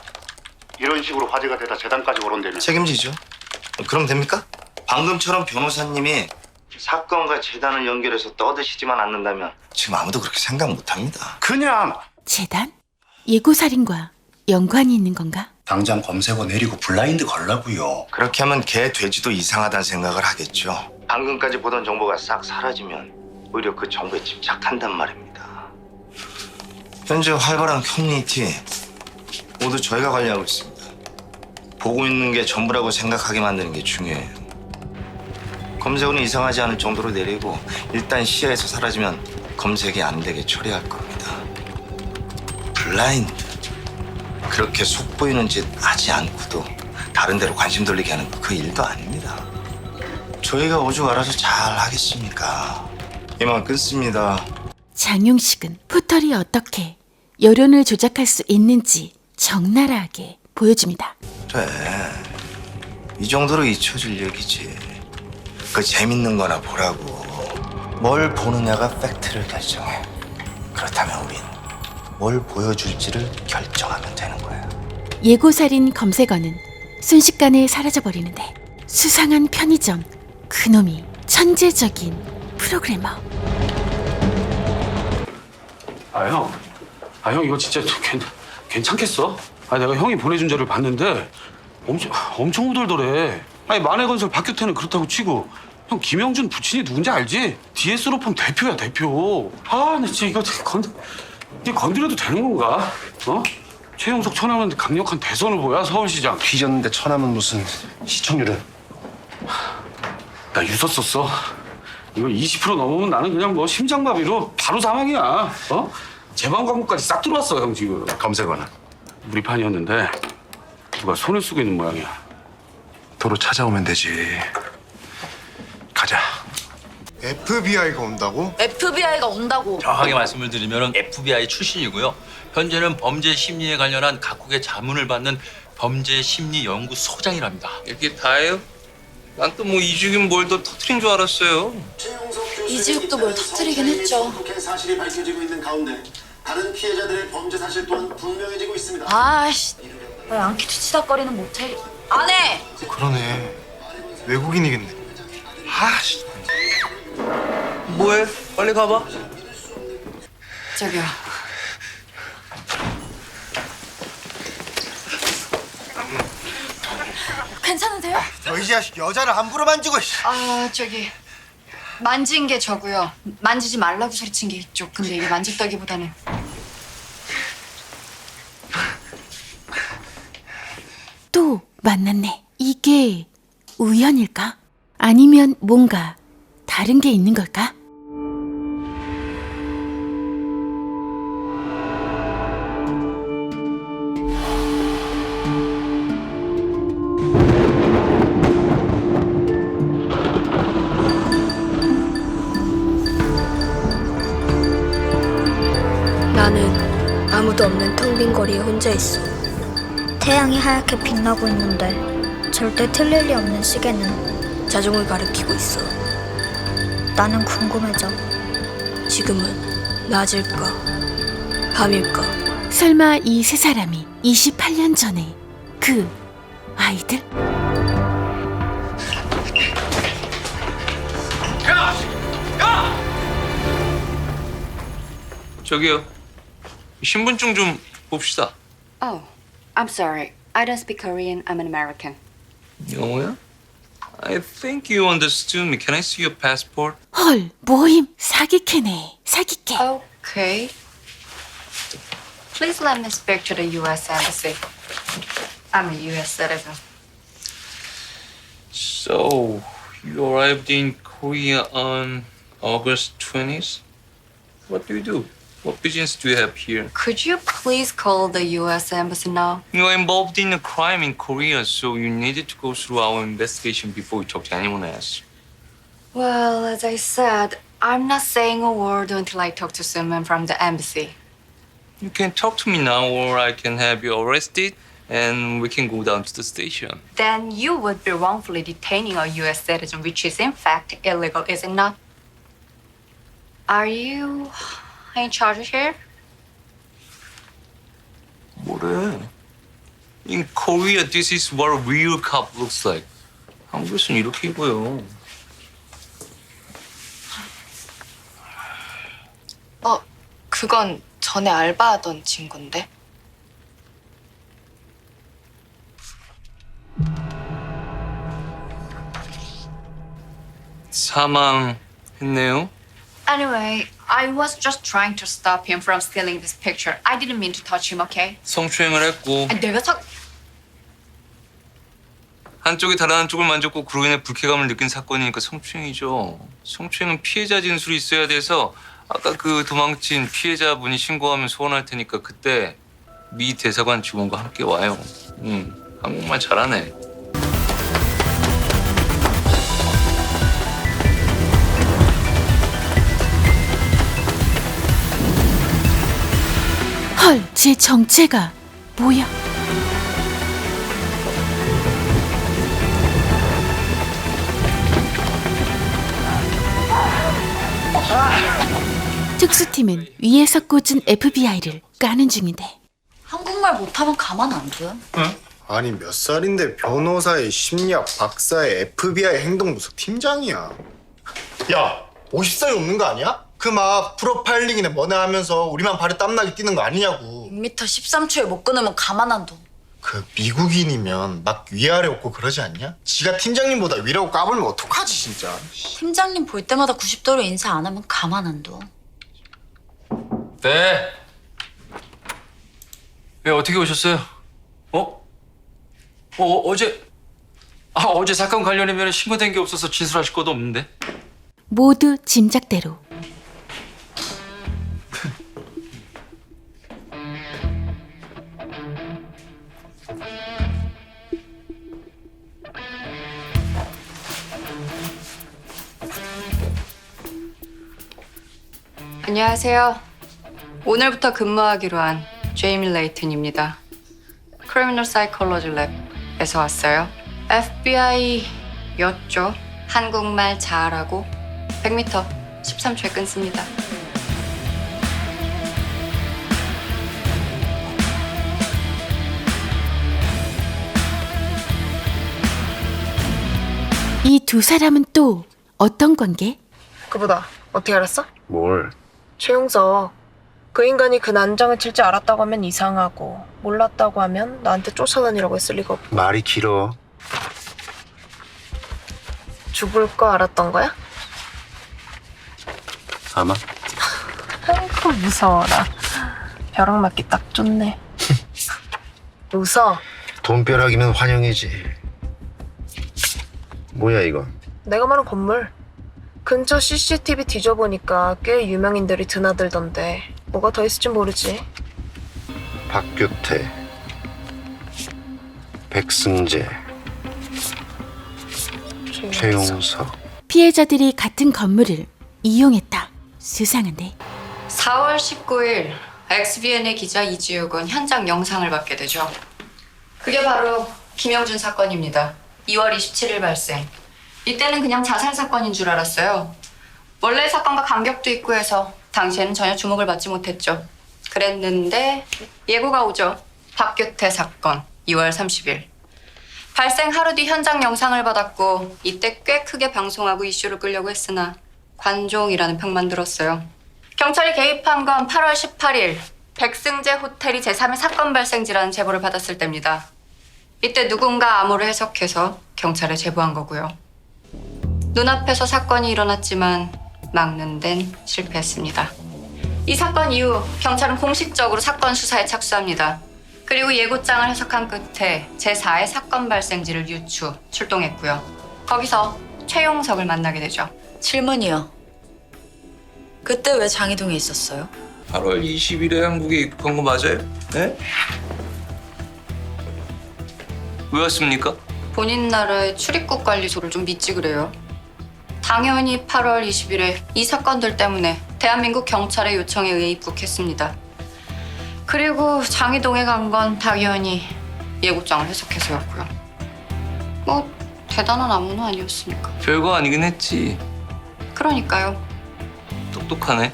이런 식으로 화제가 되다 재단까지 거론되면 책임지죠. 그럼 됩니까? 방금처럼 변호사님이 사건과 재단을 연결해서 떠드시지만 않는다면 지금 아무도 그렇게 생각 못합니다. 그냥 재단? 예고살인과 연관이 있는 건가? 당장 검색어 내리고 블라인드 걸라고요. 그렇게 하면 개 돼지도 이상하다는 생각을 하겠죠. 방금까지 보던 정보가 싹 사라지면 오히려 그 정보에 집착한단 말입니다. 현재 활발한 커뮤니티 모두 저희가 관리하고 있습니다. 보고 있는 게 전부라고 생각하게 만드는 게 중요해요. 검색어는 이상하지 않을 정도로 내리고 일단 시야에서 사라지면 검색이 안 되게 처리할 겁니다. 블라인드. 그렇게 속보이는 짓 하지 않고도 다른 데로 관심 돌리게 하는 그 일도 아닙니다. 저희가 오죽 알아서 잘 하겠습니까? 이만 끊습니다. 장용식은 포털이 어떻게 여론을 조작할 수 있는지 적나라하게 보여줍니다. 그래, 이 정도로 잊혀질 얘기지. 그 재밌는 거나 보라고. 뭘 보느냐가 팩트를 결정해. 그렇다면 우린 뭘 보여줄지를 결정하면 되는 거야. 예고살인 검색어는 순식간에 사라져버리는데 수상한 편의점 그놈이 천재적인 프로그래머. 형 이거 진짜 괜찮겠어? 내가 형이 보내준 자를 봤는데 엄청 우덜덜해. 만해건설 박규태는 그렇다고 치고 형 김영준 부친이 누군지 알지? DS로펌 대표야 대표. 나 진짜 이거 건드려도 되는 건가? 최용석 처남은 강력한 대선 후보야 서울시장. 뒤졌는데 처남은 무슨 시청률은? 나 유서 썼어. 이거 20% 넘으면 나는 그냥 심장마비로 바로 사망이야. 재반 광고까지 싹 들어왔어 형 지금. 검색어는? 우리 판이었는데 누가 손을 쓰고 있는 모양이야. 도로 찾아오면 되지. 가자. FBI가 온다고? FBI가 온다고. 정확하게 말씀을 드리면 FBI 출신이고요. 현재는 범죄 심리에 관련한 각국의 자문을 받는 범죄 심리 연구소장이랍니다. 이렇게 다예요? 난 또 뭐 이주긴 뭘 더 터트린 줄 알았어요. 이지욱도 뭘 터뜨리긴 했죠. 폭행 사실이 밝혀지고 있는 가운데 다른 피해자들의 범죄 사실 또한 분명해지고 있습니다. 아씨, 왜 안키 뒤치다거리는 모텔 안 해. 그러네. 외국인이겠네. 아씨. 뭐해? 빨리 가봐. 저기요. 괜찮으세요? 너희 자식 여자를 함부로 만지고. 저기 만진 게 저고요. 만지지 말라고 소리친 게 이쪽. 근데 이게 만졌다기보다는 또 만났네. 이게 우연일까? 아니면 뭔가 다른 게 있는 걸까? 나는 아무도 없는 텅 빈 거리에 혼자 있어. 태양이 하얗게 빛나고 있는데 절대 틀릴 리 없는 시계는 자정을 가리키고 있어. 나는 궁금해져. 지금은 낮일까? 밤일까? 설마 이 세 사람이 28년 전에 그 아이들? 저기요. 신분증 좀 봅시다. Oh, I'm sorry. I don't speak Korean. I'm an American. 영어야? I think you understood me. Can I see your passport? 헐, 모임 사기캐네. 사기캐. Okay. Please let me speak to the U.S. Embassy. I'm a U.S. citizen. So, you arrived in Korea on August 20th? What do you do? What business do you have here? Could you please call the U.S. Embassy now? You're involved in a crime in Korea, so you needed to go through our investigation before you talk to anyone else. Well, as I said, I'm not saying a word until I talk to someone from the embassy. You can talk to me now, or I can have you arrested, and we can go down to the station. Then you would be wrongfully detaining a U.S. citizen, which is in fact illegal, is it not? Are you in charge here? 뭐래? In Korea, this is what a real cop looks like. 한국에서는 이렇게 입어요. 그건 전에 알바하던 친구인데. 사망했네요. Anyway, I was just trying to stop him from stealing this picture. I didn't mean to touch him, okay? 성추행을 했고 내가 한쪽이 다른 한쪽을 만졌고 그로 인해 불쾌감을 느낀 사건이니까 성추행이죠. 성추행은 피해자 진술이 있어야 돼서 아까 그 도망친 피해자분이 신고하면 소환할 테니까 그때 미 대사관 직원과 함께 와요. 한국말 잘하네. 헐, 제 정체가 뭐야? 특수팀은 위에서 꽂은 FBI를 까는 중인데 한국말 못하면 가만 안 둬. 아니 몇 살인데 변호사의 심리학 박사의 FBI 행동부서 팀장이야. 야 50살이 넘는 거 아니야? 그 막 프로파일링이네 뭐네 하면서 우리만 발에 땀나게 뛰는 거 아니냐고. 6m 13초에 못 끊으면 가만 안 둬. 그 미국인이면 막 위아래 없고 그러지 않냐? 지가 팀장님보다 위라고 까불면 어떡하지 진짜. 팀장님 볼 때마다 90도로 인사 안 하면 가만 안 둬. 네. 왜 어떻게 오셨어요? 어제 사건 관련이면 신고된 게 없어서 진술하실 것도 없는데. 모두 짐작대로 안녕하세요. 오늘부터 근무하기로 한 제이미 레이튼입니다. 크리미널 사이콜로지 랩에서 왔어요. FBI였죠. 한국말 잘하고 100m 13초에 끊습니다. 이 두 사람은 또 어떤 관계? 그보다 어떻게 알았어? 뭘? 최용석. 그 인간이 그 난장을 칠 줄 알았다고 하면 이상하고 몰랐다고 하면 나한테 쫓아다니라고 했을 리가 없고. 말이 길어. 죽을 거 알았던 거야? 아마. 아이고 무서워라. 벼락 맞기 딱 좋네. 웃어. 돈벼락이면 환영이지. 뭐야 이건? 내가 말한 건물. 근처 CCTV 뒤져보니까 꽤 유명인들이 드나들던데 뭐가 더 있을지 모르지. 박규태, 백승재, 최용석. 피해자들이 같은 건물을 이용했다. 수상한데 4월 19일 XBN의 기자 이지욱은 현장 영상을 받게 되죠. 그게 바로 김영준 사건입니다. 2월 27일 발생. 이때는 그냥 자살 사건인 줄 알았어요. 원래 사건과 간격도 있고 해서 당시에는 전혀 주목을 받지 못했죠. 그랬는데 예고가 오죠. 박규태 사건 2월 30일. 발생 하루 뒤 현장 영상을 받았고 이때 꽤 크게 방송하고 이슈를 끌려고 했으나 관종이라는 평만 들었어요. 경찰이 개입한 건 8월 18일 백승재 호텔이 제3의 사건 발생지라는 제보를 받았을 때입니다. 이때 누군가 암호를 해석해서 경찰에 제보한 거고요. 눈앞에서 사건이 일어났지만 막는 데는 실패했습니다. 이 사건 이후 경찰은 공식적으로 사건 수사에 착수합니다. 그리고 예고장을 해석한 끝에 제4의 사건 발생지를 유추, 출동했고요. 거기서 최용석을 만나게 되죠. 질문이요. 그때 왜 장이동에 있었어요? 8월 20일에 한국에 입국한 거 맞아요? 네? 왜 왔습니까? 본인 나라의 출입국 관리소를 좀 믿지 그래요. 당연히 8월 20일에 이 사건들 때문에 대한민국 경찰의 요청에 의해 입국했습니다. 그리고 장이동에 간 건 당연히 예고장을 해석해서였고요. 뭐 대단한 안무는 아니었으니까. 별거 아니긴 했지. 그러니까요. 똑똑하네.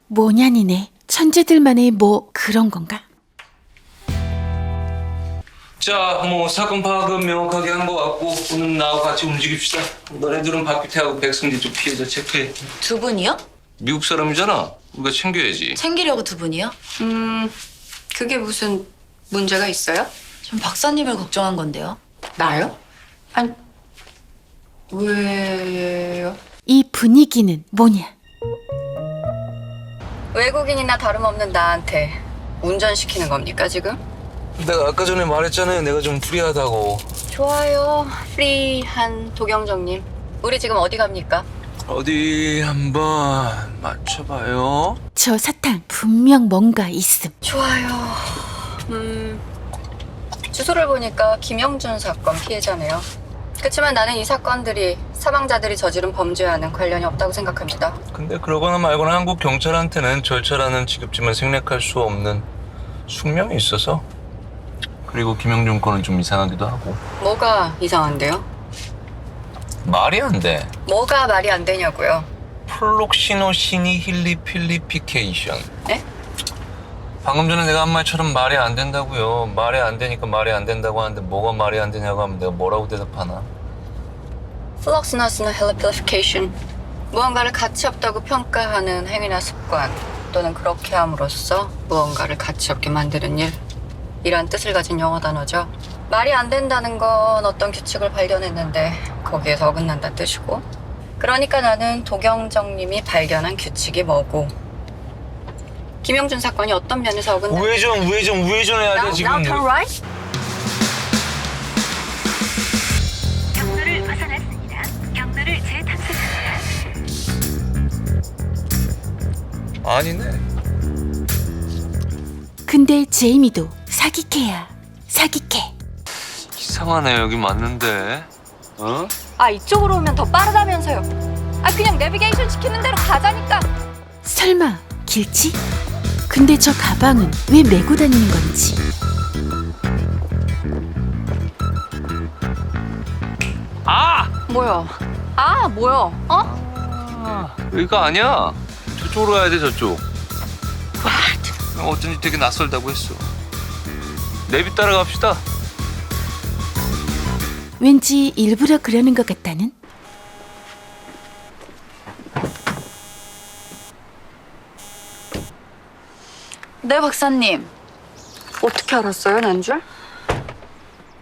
뭐냐니네. 천재들만의 뭐 그런 건가? 자, 뭐 사건 파악은 명확하게 한 것 같고 오늘 나하고 같이 움직입시다. 너네들은 박규태하고 백승진 쪽 피해자 체크해. 두 분이요? 미국 사람이잖아. 우리가 챙겨야지. 챙기려고 두 분이요? 그게 무슨 문제가 있어요? 전 박사님을 걱정한 건데요. 나요? 아니, 왜요? 이 분위기는 뭐냐? 외국인이나 다름없는 나한테 운전시키는 겁니까 지금? 내가 아까 전에 말했잖아요. 내가 좀 프리하다고. 좋아요. 프리한 도경정님. 우리 지금 어디 갑니까? 어디 한번 맞춰봐요. 저 사탕 분명 뭔가 있음. 좋아요. 주소를 보니까 김영준 사건 피해자네요. 그렇지만 나는 이 사건들이 사망자들이 저지른 범죄와는 관련이 없다고 생각합니다. 근데 그러거나 말거나 한국 경찰한테는 절차라는 지겹지만 생략할 수 없는 숙명이 있어서. 그리고 김영준 건은 좀 이상하기도 하고. 뭐가 이상한데요? 말이 안 돼. 뭐가 말이 안 되냐고요? 플록시노시니힐리필리피케이션. 네? 방금 전에 내가 한 말처럼 말이 안 된다고요. 말이 안 되니까 말이 안 된다고 하는데 뭐가 말이 안 되냐고 하면 내가 뭐라고 대답하나? 플럭스너스나 헬리필리피케이션. 무언가를 가치 없다고 평가하는 행위나 습관 또는 그렇게 함으로써 무언가를 가치 없게 만드는 일. 이란 뜻을 가진 영어 단어죠. 말이 안 된다는 건 어떤 규칙을 발견했는데 거기에서 어긋난다는 뜻이고, 그러니까 나는 도경정님이 발견한 규칙이 뭐고 김영준 사건이 어떤 면에서 어긋난지. 우회전해야 돼 지금. Now turn right? 경로를 벗어났습니다. 경로를 재탐색합니다. 아니네. 근데 제이미도 사기캐야. 사기캐. 이상하네. 여기 맞는데. 어? 아, 이쪽으로 오면 더 빠르다면서요. 아, 그냥 내비게이션 시키는 대로 가자니까. 설마 길치? 근데 저 가방은 왜 메고 다니는 건지. 아! 뭐야? 아, 뭐야? 여기가 아니야. 저쪽으로 가야 돼. 저쪽. 어쩐지 되게 낯설다고 했어. 내비 따라갑시다. 왠지 일부러 그러는 것 같다는? 네, 박사님. 어떻게 알았어요, 난 줄?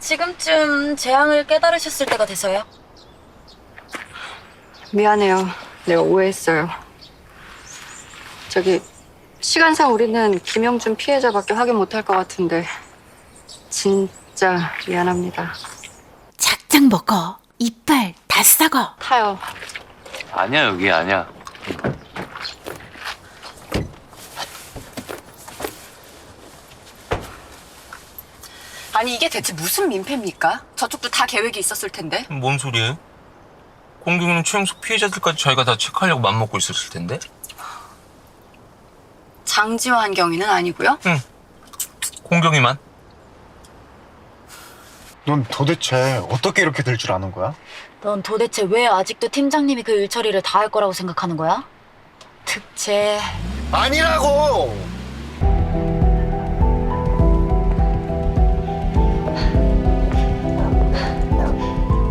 지금쯤 재앙을 깨달으셨을 때가 돼서요. 미안해요. 내가 오해했어요. 저기, 시간상 우리는 김영준 피해자밖에 확인 못할 것 같은데 진짜 미안합니다. 작작 먹어. 이빨 다 썩어. 타요. 아니야, 여기 아니야. 아니, 이게 대체 무슨 민폐입니까? 저쪽도 다 계획이 있었을 텐데. 뭔 소리예요? 공경이는 최영석 피해자들까지 저희가 다 체크하려고 맘먹고 있었을 텐데. 장지와 한경이는 아니고요. 응. 공경이만. 넌 도대체 어떻게 이렇게 될 줄 아는 거야? 넌 도대체 왜 아직도 팀장님이 그 일 처리를 다 할 거라고 생각하는 거야? 특채. 아니라고!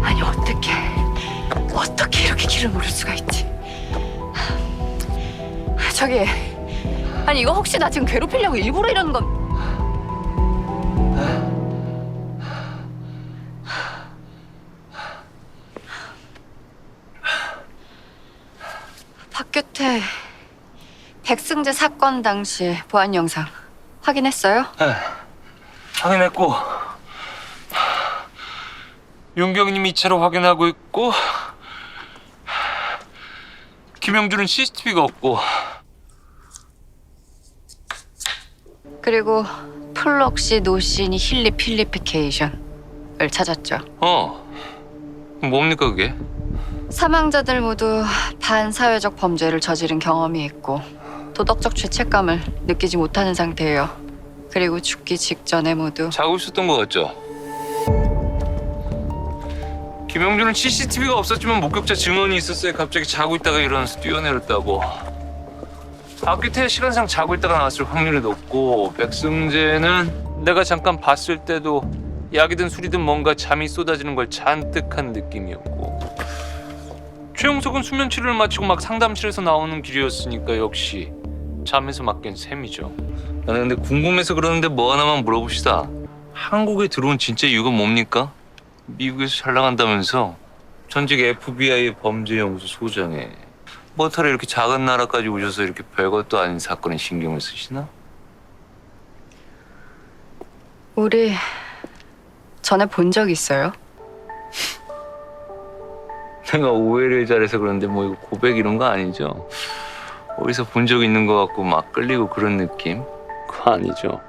아니, 어떻게 이렇게 길을 모를 수가 있지? 저기, 아니 이거 혹시 나 지금 괴롭히려고 일부러 이러는 건? 박규태, 백승 백승재 사건 당시 보안 영상 확인했어요? 네, 확인했고 윤경님이 2차로 확인하고 있고 김영준은 CCTV가 없고 그리고 플럭시 노시니 힐리 필리피케이션을 찾았죠. 뭡니까 그게? 사망자들 모두 반사회적 범죄를 저지른 경험이 있고 도덕적 죄책감을 느끼지 못하는 상태예요. 그리고 죽기 직전에 모두 자고 있었던 것 같죠? 김영준은 CCTV가 없었지만 목격자 증언이 있었어요. 갑자기 자고 있다가 일어나서 뛰어내렸다고. 아기태 시간상 자고 있다가 나왔을 확률이 높고 백승재는 내가 잠깐 봤을 때도 약이든 술이든 뭔가 잠이 쏟아지는 걸 잔뜩 한 느낌이었고 최용석은 수면 치료를 마치고 막 상담실에서 나오는 길이었으니까 역시 잠에서 막 깬 셈이죠. 나는 근데 궁금해서 그러는데 뭐 하나만 물어봅시다. 한국에 들어온 진짜 이유가 뭡니까? 미국에서 잘 나간다면서 전직 FBI 범죄연구소 소장에 뭐하러 이렇게 작은 나라까지 오셔서 이렇게 별것도 아닌 사건에 신경을 쓰시나? 우리 전에 본 적 있어요? 내가 오해를 잘해서 그런데 뭐 이거 고백 이런 거 아니죠? 어디서 본 적 있는 거 같고 막 끌리고 그런 느낌? 그거 아니죠?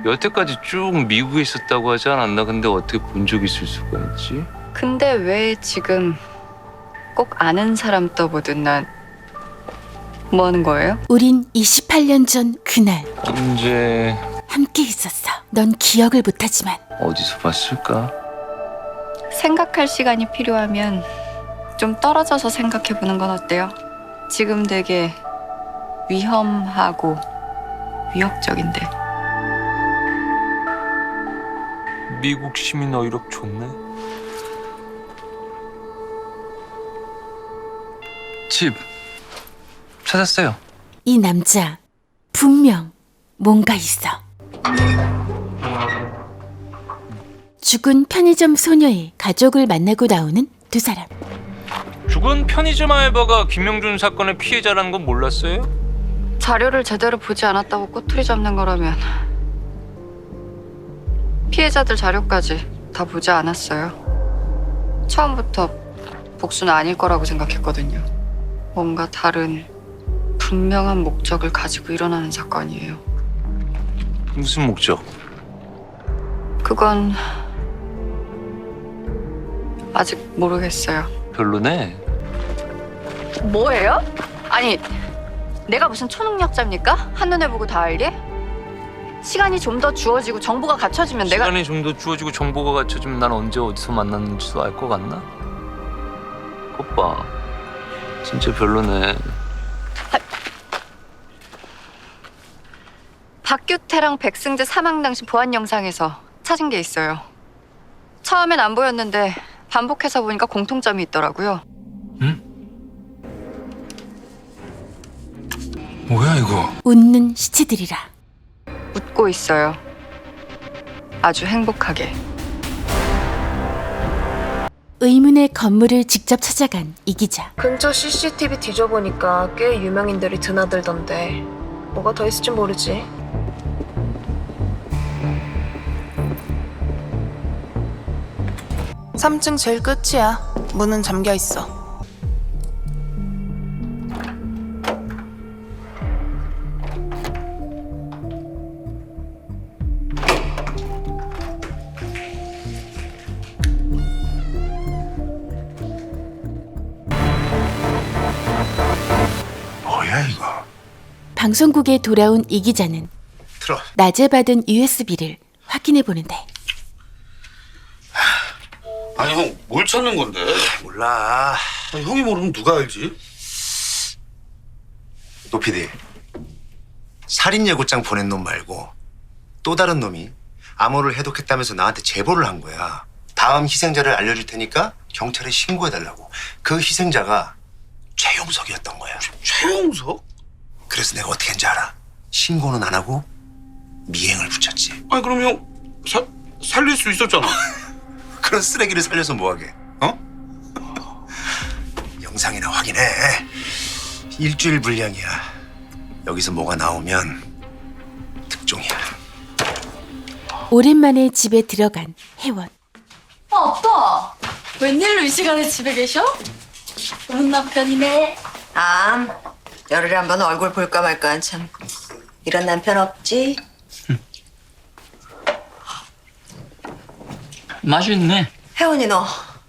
여태까지 쭉 미국에 있었다고 하지 않았나? 근데 어떻게 본 적 있을 수가 있지? 근데 왜 지금 꼭 아는 사람 떠보듯 난 뭐 하는 거예요? 우린 28년 전 그날 언제 함께 있었어. 넌 기억을 못하지만 어디서 봤을까? 생각할 시간이 필요하면 좀 떨어져서 생각해보는 건 어때요? 지금 되게 위험하고 위협적인데. 미국 시민 어이력 좋네. 집 찾았어요. 이 남자 분명 뭔가 있어. 죽은 편의점 소녀의 가족을 만나고 나오는 두 사람. 죽은 편의점 알바가 김영준 사건의 피해자라는 건 몰랐어요? 자료를 제대로 보지 않았다고 꼬투리 잡는 거라면 피해자들 자료까지 다 보지 않았어요. 처음부터 복수는 아닐 거라고 생각했거든요. 뭔가 다른 분명한 목적을 가지고 일어나는 사건이에요. 무슨 목적? 그건 아직 모르겠어요. 별로네. 뭐예요? 아니, 내가 무슨 초능력자입니까? 한눈에 보고 다 알게? 시간이 좀 더 주어지고 정보가 갖춰지면 내가... 시간이 좀 더 주어지고 정보가 갖춰지면 난 언제 어디서 만났는지도 알 것 같나? 오빠 진짜 별로네. 박규태랑 백승재 사망 당시 보안 영상에서 찾은 게 있어요. 처음엔 안 보였는데 반복해서 보니까 공통점이 있더라고요. 뭐야 이거? 웃는 시체들이라. 웃고 있어요. 아주 행복하게. 의문의 건물을 직접 찾아간 이 기자. 근처 CCTV 뒤져보니까 꽤 유명인들이 드나들던데 뭐가 더 있을지 모르지. 삼 3층 제일 끝이야. 문은 잠겨 있어. 뭐야 이거? 방송국에 돌아온 이 기자는 틀어. 낮에 받은 USB를 확인해 보는데 아니 형 뭘 찾는 건데? 몰라. 아니, 형이 모르면 누가 알지? 노피디, 살인 예고장 보낸 놈 말고 또 다른 놈이 암호를 해독했다면서 나한테 제보를 한 거야. 다음 희생자를 알려줄 테니까 경찰에 신고해달라고. 그 희생자가 최용석이었던 거야. 최용석? 그래서 내가 어떻게 했는지 알아? 신고는 안 하고 미행을 붙였지. 아니 그럼 형 살릴 수 있었잖아. 그런 쓰레기를 살려서 뭐하게? 어? 영상이나 확인해. 일주일 분량이야. 여기서 뭐가 나오면 특종이야. 오랜만에 집에 들어간 혜원. 아빠! 웬일로 이 시간에 집에 계셔? 좋은 남편이네. 열흘에 한 번 얼굴 볼까 말까 한 참. 이런 남편 없지? 맛있네. 혜원이 너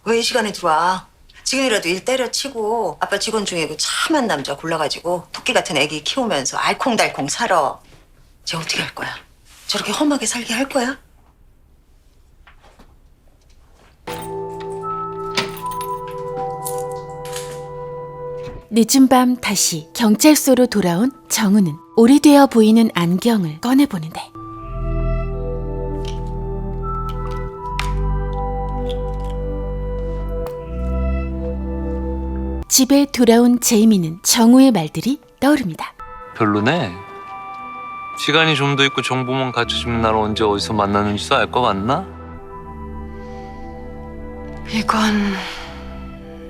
왜 이 시간에 들어와? 지금이라도 일 때려치고 아빠 직원 중에 그 참한 남자 골라가지고 토끼 같은 애기 키우면서 알콩달콩 살아. 쟤 어떻게 할 거야? 저렇게 험하게 살게 할 거야? 늦은 밤 다시 경찰서로 돌아온 정우는 오래되어 보이는 안경을 꺼내보는데 집에 돌아온 제이미는 정우의 말들이 떠오릅니다. 별로네. 시간이 좀 더 있고 정보만 갖춰지면 나를 언제 어디서 만났는지도 알 것 같나? 이건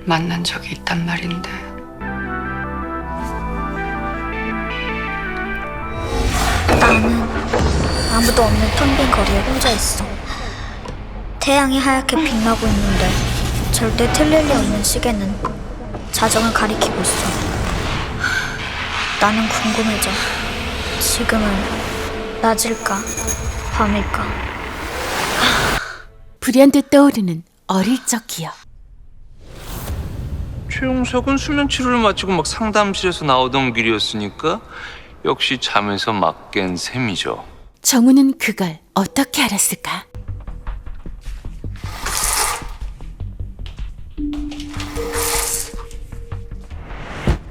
만난 적이 있단 말인데. 나는 아무도 없는 텅 빈 거리에 혼자 있어. 태양이 하얗게 빛나고 있는데 절대 틀릴 리 없는 시계는 자정을 가리키고 있어. 나는 궁금해져. 지금은 낮일까? 밤일까? 불현듯 떠오르는 어릴 적 기억. 최용석은 수면 치료를 마치고 막 상담실에서 나오던 길이었으니까 역시 잠에서 막 깬 셈이죠. 정우는 그걸 어떻게 알았을까?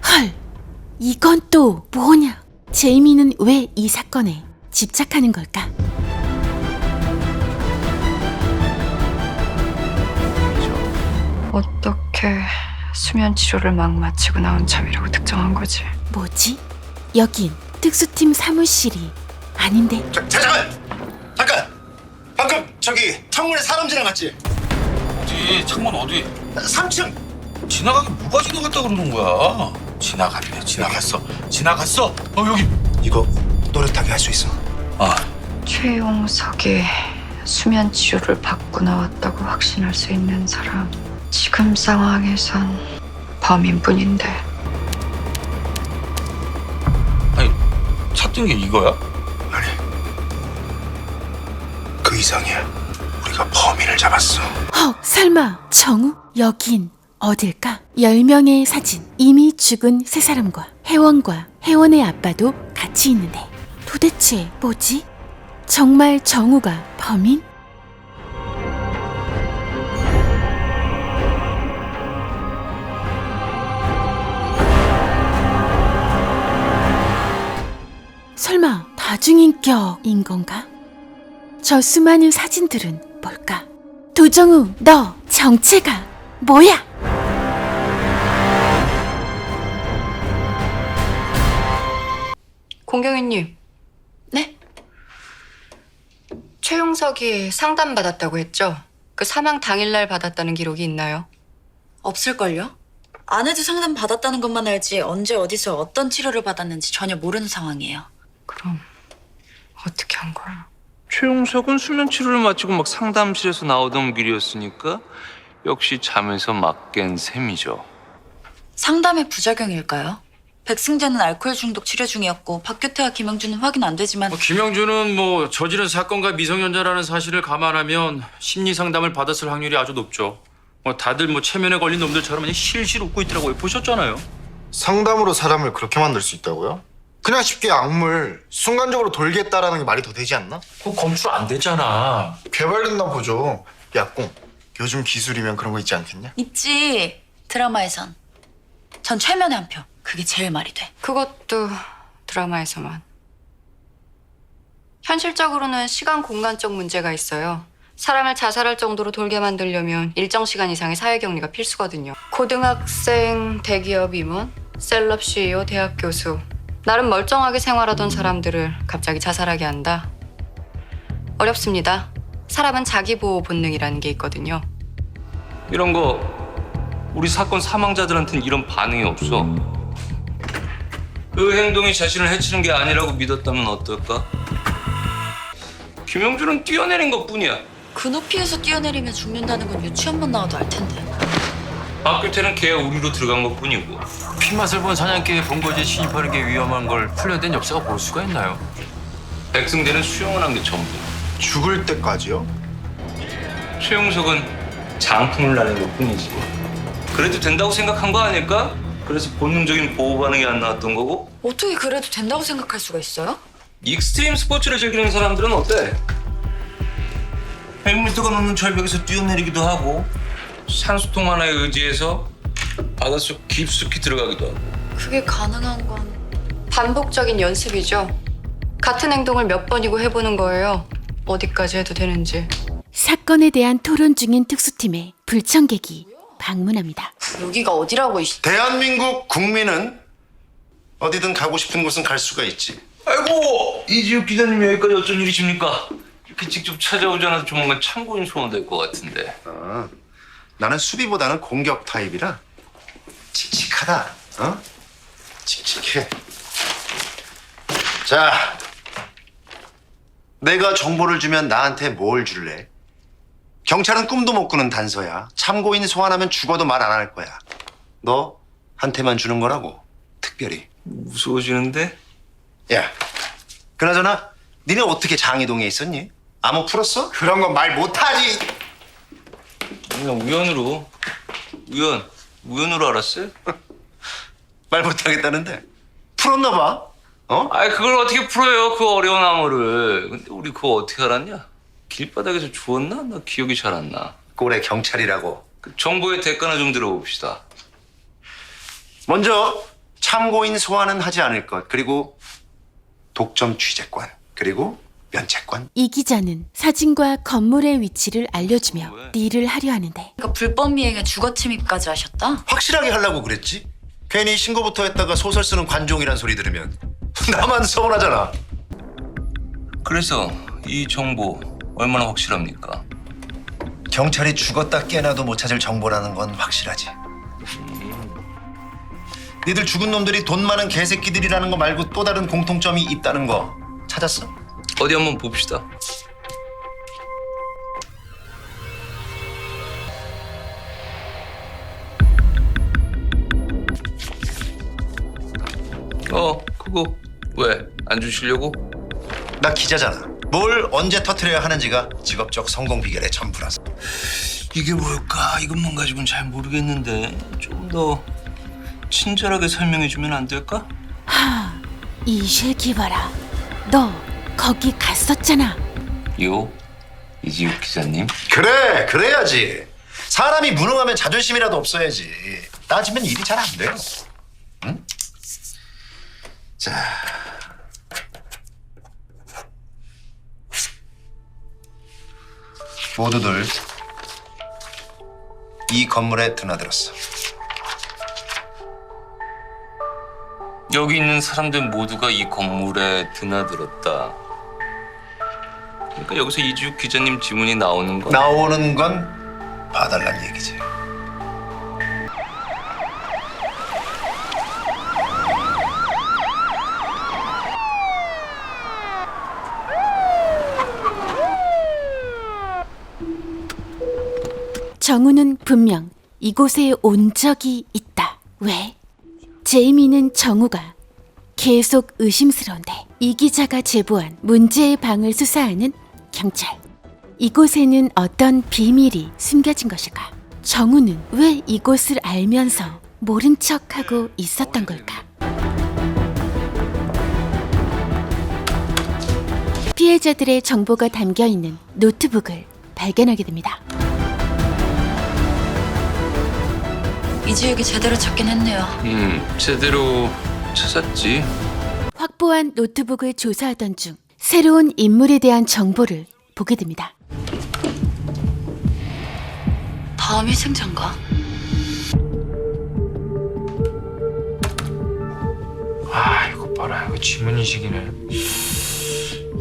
헐, 이건 또 뭐냐? 제이미는 왜 이 사건에 집착하는 걸까? 어떻게 수면 치료를 막 마치고 나온 참이라고 특정한 거지? 뭐지? 여긴 특수팀 사무실이 아닌데. 잠깐! 방금 저기 창문에 사람 지나갔지? 어디? 창문 어디? 3층! 지나가기 뭐가 지나갔다 그러는 거야? 지나갔네. 지나갔어. 여기. 이거 노릇하게 할 수 있어. 최용석이 수면 치료를 받고 나왔다고 확신할 수 있는 사람. 지금 상황에선 범인뿐인데. 아니, 찾던 게 이거야? 그 이상이야. 우리가 범인을 잡았어. 설마 정우? 여긴 어딜까? 10명의 사진. 이미 죽은 세 사람과 혜원과 혜원의 아빠도 같이 있는데 도대체 뭐지? 정말 정우가 범인? 설마 다중인격인 건가? 저 수많은 사진들은 뭘까? 도정우, 너 정체가 뭐야? 공경희님. 네? 최용석이 상담받았다고 했죠? 그 사망 당일날 받았다는 기록이 있나요? 없을걸요? 아내도 상담 받았다는 것만 알지 언제 어디서 어떤 치료를 받았는지 전혀 모르는 상황이에요. 그럼 어떻게 한 거야? 최용석은 수면 치료를 마치고 막 상담실에서 나오던 길이었으니까 역시 잠에서 막 깬 셈이죠. 상담의 부작용일까요? 백승재는 알코올 중독 치료 중이었고 박규태와 김영준은 확인 안 되지만 김영준은 저지른 사건과 미성년자라는 사실을 감안하면 심리 상담을 받았을 확률이 아주 높죠. 다들 체면에 걸린 놈들처럼 그냥 실실 웃고 있더라고요. 보셨잖아요. 상담으로 사람을 그렇게 만들 수 있다고요? 그냥 쉽게 약물 순간적으로 돌겠다라는 게 말이 더 되지 않나? 그거 검출 안 됐잖아. 개발됐나 보죠. 약공. 요즘 기술이면 그런 거 있지 않겠냐? 있지. 드라마에선. 전 최면의 한 표. 그게 제일 말이 돼. 그것도 드라마에서만. 현실적으로는 시간 공간적 문제가 있어요. 사람을 자살할 정도로 돌게 만들려면 일정 시간 이상의 사회격리가 필수거든요. 고등학생, 대기업 임원, 셀럽 CEO, 대학 교수. 나름 멀쩡하게 생활하던 사람들을 갑자기 자살하게 한다. 어렵습니다. 사람은 자기보호 본능이라는 게 있거든요. 이런 거 우리 사건 사망자들한테는 이런 반응이 없어. 그 행동이 자신을 해치는 게 아니라고 믿었다면 어떨까? 김영준은 뛰어내린 것뿐이야. 그 높이에서 뛰어내리면 죽는다는 건 유치원만 나와도 알 텐데. 박규태는 걔가 우리로 들어간 것뿐이고. 피맛을 본 사냥개에 본거지에 신입하는 게 위험한 걸 훈련된 역사가 볼 수가 있나요? 백승재는 수영을 한 게 전부. 죽을 때까지요? 최용석은 장풍을 날린 것뿐이지. 그래도 된다고 생각한 거 아닐까? 그래서 본능적인 보호 반응이 안 나왔던 거고. 어떻게 그래도 된다고 생각할 수가 있어요? 익스트림 스포츠를 즐기는 사람들은 어때? 100m가 넘는 절벽에서 뛰어내리기도 하고 산소통 하나에 의지해서 바닷속 깊숙이 들어가기도 하고. 그게 가능한 건 반복적인 연습이죠. 같은 행동을 몇 번이고 해보는 거예요. 어디까지 해도 되는지. 사건에 대한 토론 중인 특수팀에 불청객이 방문합니다. 여기가 어디라고 대한민국 국민은 어디든 가고 싶은 곳은 갈 수가 있지. 아이고, 이지욱 기자님 여기까지 어쩐 일이십니까? 이렇게 직접 찾아오지 않아서 조만간 참고인 소환될 것 같은데. 나는 수비보다는 공격 타입이라 칙칙하다. 칙칙해. 자, 내가 정보를 주면 나한테 뭘 줄래? 경찰은 꿈도 못 꾸는 단서야. 참고인 소환하면 죽어도 말 안 할 거야. 너한테만 주는 거라고. 특별히. 무서워지는데? 야, 그나저나 니네 어떻게 장이동에 있었니? 암호 풀었어? 그런 건 말 못하지. 그냥 우연으로 알았어요? 말 못하겠다는데 풀었나 봐. 아이, 그걸 어떻게 풀어요, 그 어려운 암호를. 근데 우리 그거 어떻게 알았냐? 길바닥에서 주웠나? 나 기억이 잘 안 나. 꼴의 경찰이라고. 그 정보의 대가나 좀 들어봅시다. 먼저 참고인 소환은 하지 않을 것. 그리고 독점 취재권. 그리고 면책권. 이 기자는 사진과 건물의 위치를 알려주며 딜을 하려 하는데 그러니까 불법 미행에 주거 침입까지 하셨다? 확실하게 하려고 그랬지. 괜히 신고부터 했다가 소설 쓰는 관종이란 소리 들으면 나만 서운하잖아. 그래서 이 정보 얼마나 확실합니까? 경찰이 죽었다 깨나도 못 찾을 정보라는 건 확실하지. 니들 죽은 놈들이 돈 많은 개새끼들이라는 거 말고 또 다른 공통점이 있다는 거 찾았어? 어디 한번 봅시다. 그거 왜? 안 주시려고? 나 기자잖아. 뭘 언제 터트려야 하는지가 직업적 성공 비결의 전부라서. 이게 뭘까? 이것만 가지고는 잘 모르겠는데 좀 더 친절하게 설명해주면 안 될까? 이 새끼 봐라. 너 거기 갔었잖아. 이지욱 기자님? 그래, 그래야지. 사람이 무능하면 자존심이라도 없어야지. 따지면 일이 잘 안 돼요. 응? 자, 모두들 이 건물에 드나들었어. 여기 있는 사람들 모두가 이 건물에 드나들었다. 그러니까 여기서 이지욱 기자님 지문이 나오는 건 봐달란 얘기지. 정우는 분명 이곳에 온 적이 있다. 왜? 제이미는 정우가 계속 의심스러운데 이 기자가 제보한 문제의 방을 수사하는 경찰. 이곳에는 어떤 비밀이 숨겨진 것일까? 정우는 왜 이곳을 알면서 모른 척하고 있었던 걸까? 피해자들의 정보가 담겨 있는 노트북을 발견하게 됩니다. 이지욱이 제대로 찾긴 했네요. 제대로 찾았지. 확보한 노트북을 조사하던 중 새로운 인물에 대한 정보를 보게 됩니다. 다음 희생자인가? 이거 봐라. 이거 지문인식이네.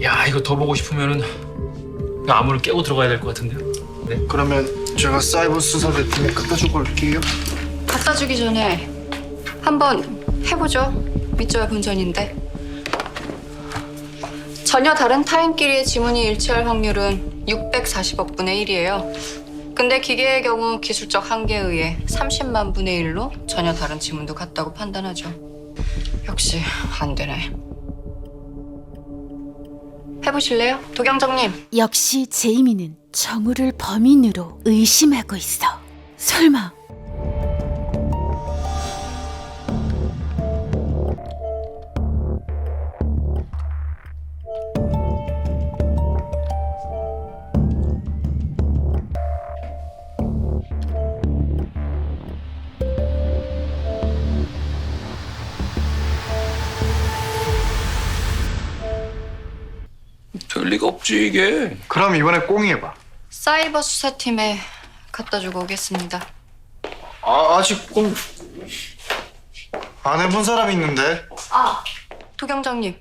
야, 이거 더 보고 싶으면은 암호를 깨고 들어가야 될 것 같은데요. 네. 그러면 제가 사이버 수사대 팀에 갖다 주고 올게요. 갖다 주기 전에 한번 해보죠. 믿져야 본전인데. 전혀 다른 타인끼리의 지문이 일치할 확률은 640억 분의 1이에요. 근데 기계의 경우 기술적 한계에 의해 30만 분의 1로 전혀 다른 지문도 같다고 판단하죠. 역시 안 되네. 해보실래요? 도경정님. 역시 제이미는 정우를 범인으로 의심하고 있어. 설마 별리가 없지 이게. 그럼 이번에 꽁이 해봐. 사이버 수사팀에 갖다 주고 오겠습니다. 아직 꽁 안 해본 사람이 있는데. 아, 도경정님.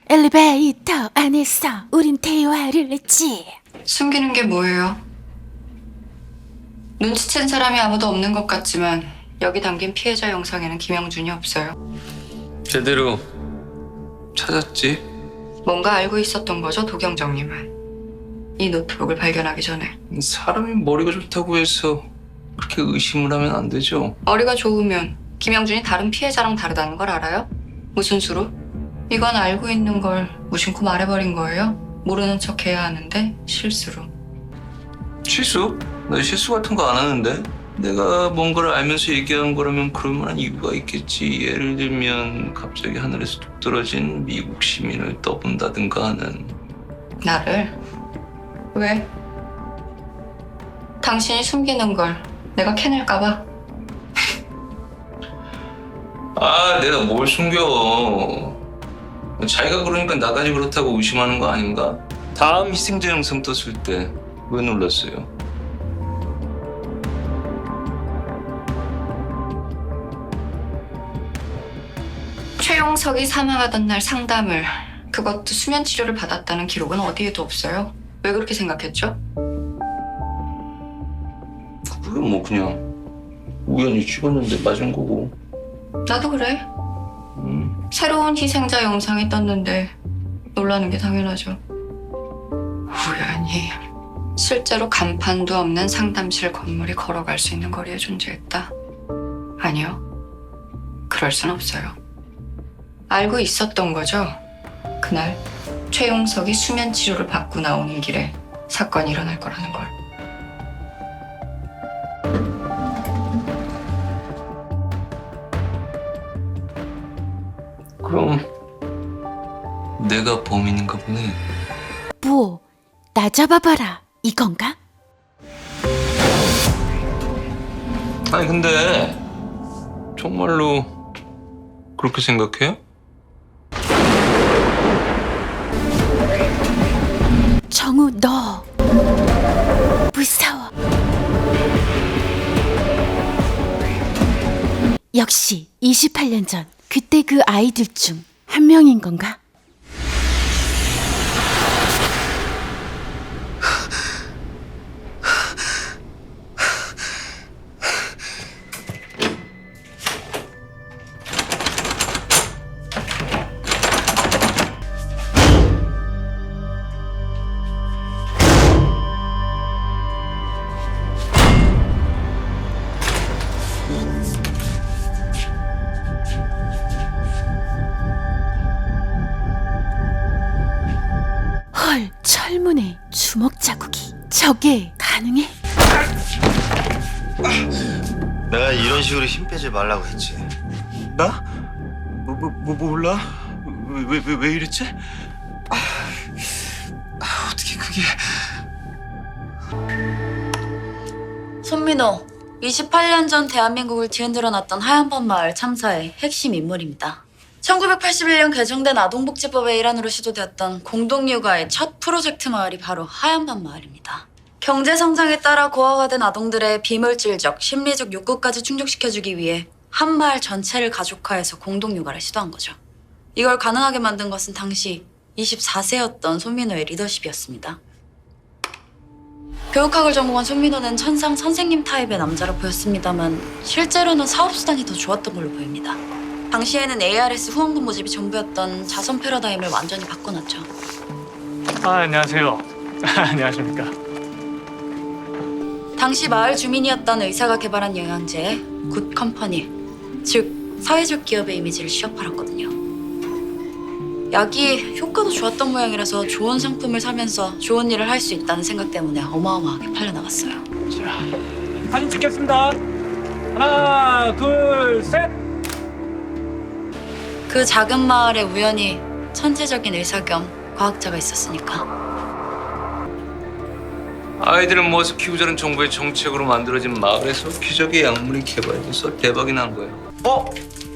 엘리베이터 안에서 우린 대화를 했지. 숨기는 게 뭐예요? 눈치챈 사람이 아무도 없는 것 같지만 여기 담긴 피해자 영상에는 김영준이 없어요. 제대로 찾았지? 뭔가 알고 있었던 거죠, 도경정님은. 이 노트북을 발견하기 전에. 사람이 머리가 좋다고 해서 그렇게 의심을 하면 안 되죠. 머리가 좋으면 김영준이 다른 피해자랑 다르다는 걸 알아요? 무슨 수로? 이건 알고 있는 걸 무심코 말해버린 거예요? 모르는 척 해야 하는데 실수로. 실수? 나 실수 같은 거 안 하는데. 내가 뭔가를 알면서 얘기한 거라면 그럴 만한 이유가 있겠지. 예를 들면 갑자기 하늘에서 뚝 떨어진 미국 시민을 떠본다든가 하는. 나를? 왜? 당신이 숨기는 걸 내가 캐낼까 봐? 아, 내가 뭘 숨겨. 자기가 그러니까 나까지 그렇다고 의심하는 거 아닌가? 다음 희생자 영상 떴을 때 왜 놀랐어요? 최용석이 사망하던 날 상담을, 그것도 수면 치료를 받았다는 기록은 어디에도 없어요. 왜 그렇게 생각했죠? 그게 뭐 그냥 우연히 찍었는데 맞은 거고. 나도 그래. 새로운 희생자 영상이 떴는데 놀라는 게 당연하죠. 우연히 실제로 간판도 없는 상담실 건물이 걸어갈 수 있는 거리에 존재했다? 아니요. 그럴 순 없어요. 알고 있었던 거죠. 그날 최용석이 수면 치료를 받고 나오는 길에 사건이 일어날 거라는 걸. 그럼 내가 범인인가 보네. 뭐, 나 잡아봐라 이건가? 아니 근데 정말로 그렇게 생각해요? 정우 너 무서워. 역시 28년 전 그때 그 아이들 중 한 명인 건가? 헐, 철문에 주먹 자국이. 저게 가능해? 내가 이런 식으로 힘 빼지 말라고 했지. 나? 몰라? 왜 이랬지? 어떻게 그게... 손민호, 28년 전 대한민국을 뒤흔들어 놨던 하얀밤 마을 참사의 핵심 인물입니다. 1981년 개정된 아동복지법의 일환으로 시도되었던 공동육아의 첫 프로젝트 마을이 바로 하얀밤 마을입니다. 경제 성장에 따라 고아화된 아동들의 비물질적, 심리적 욕구까지 충족시켜주기 위해 한 마을 전체를 가족화해서 공동육아를 시도한 거죠. 이걸 가능하게 만든 것은 당시 24세였던 손민호의 리더십이었습니다. 교육학을 전공한 손민호는 천상 선생님 타입의 남자로 보였습니다만 실제로는 사업수단이 더 좋았던 걸로 보입니다. 당시에는 ARS 후원금 모집이 전부였던 자선 패러다임을 완전히 바꿔놨죠. 안녕하세요. 안녕하십니까. 당시 마을 주민이었던 의사가 개발한 영양제 굿 컴퍼니, 즉 사회적 기업의 이미지를 시험팔았거든요. 약이 효과도 좋았던 모양이라서 좋은 상품을 사면서 좋은 일을 할 수 있다는 생각 때문에 어마어마하게 팔려나갔어요. 사진 찍겠습니다. 하나, 둘, 셋. 그 작은 마을에 우연히 천재적인 의사 겸 과학자가 있었으니까. 아이들을 모아서 키우자는 정부의 정책으로 만들어진 마을에서 기적의 약물이 개발돼서 대박이 난 거예요.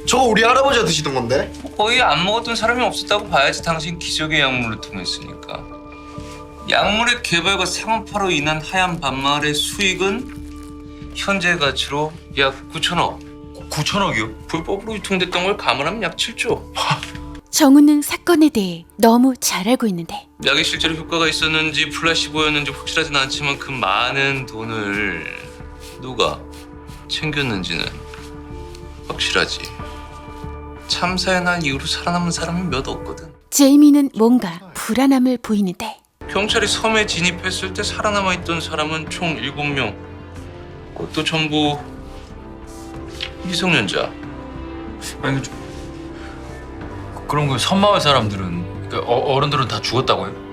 저거 우리 할아버지가 드시던 건데? 거의 안 먹었던 사람이 없었다고 봐야지. 당신 기적의 약물을 통했으니까. 약물의 개발과 상업화로 인한 하얀 밤마을의 수익은 현재 가치로 약 9천억. 9천억이요? 불법으로 유통됐던 걸 감안하면 약 7조. 정우는 사건에 대해 너무 잘 알고 있는데 약이 실제로 효과가 있었는지 플라시보였는지 확실하진 않지만 그 많은 돈을 누가 챙겼는지는 확실하지. 참사의 날 이후로 살아남은 사람이 몇 없거든. 제이미는 뭔가 불안함을 보이는데 경찰이 섬에 진입했을 때 살아남아있던 사람은 총 7명. 그것도 전부 미성년자. 아니, 그럼 그 섬마을 사람들은, 그 어른들은 다 죽었다고요?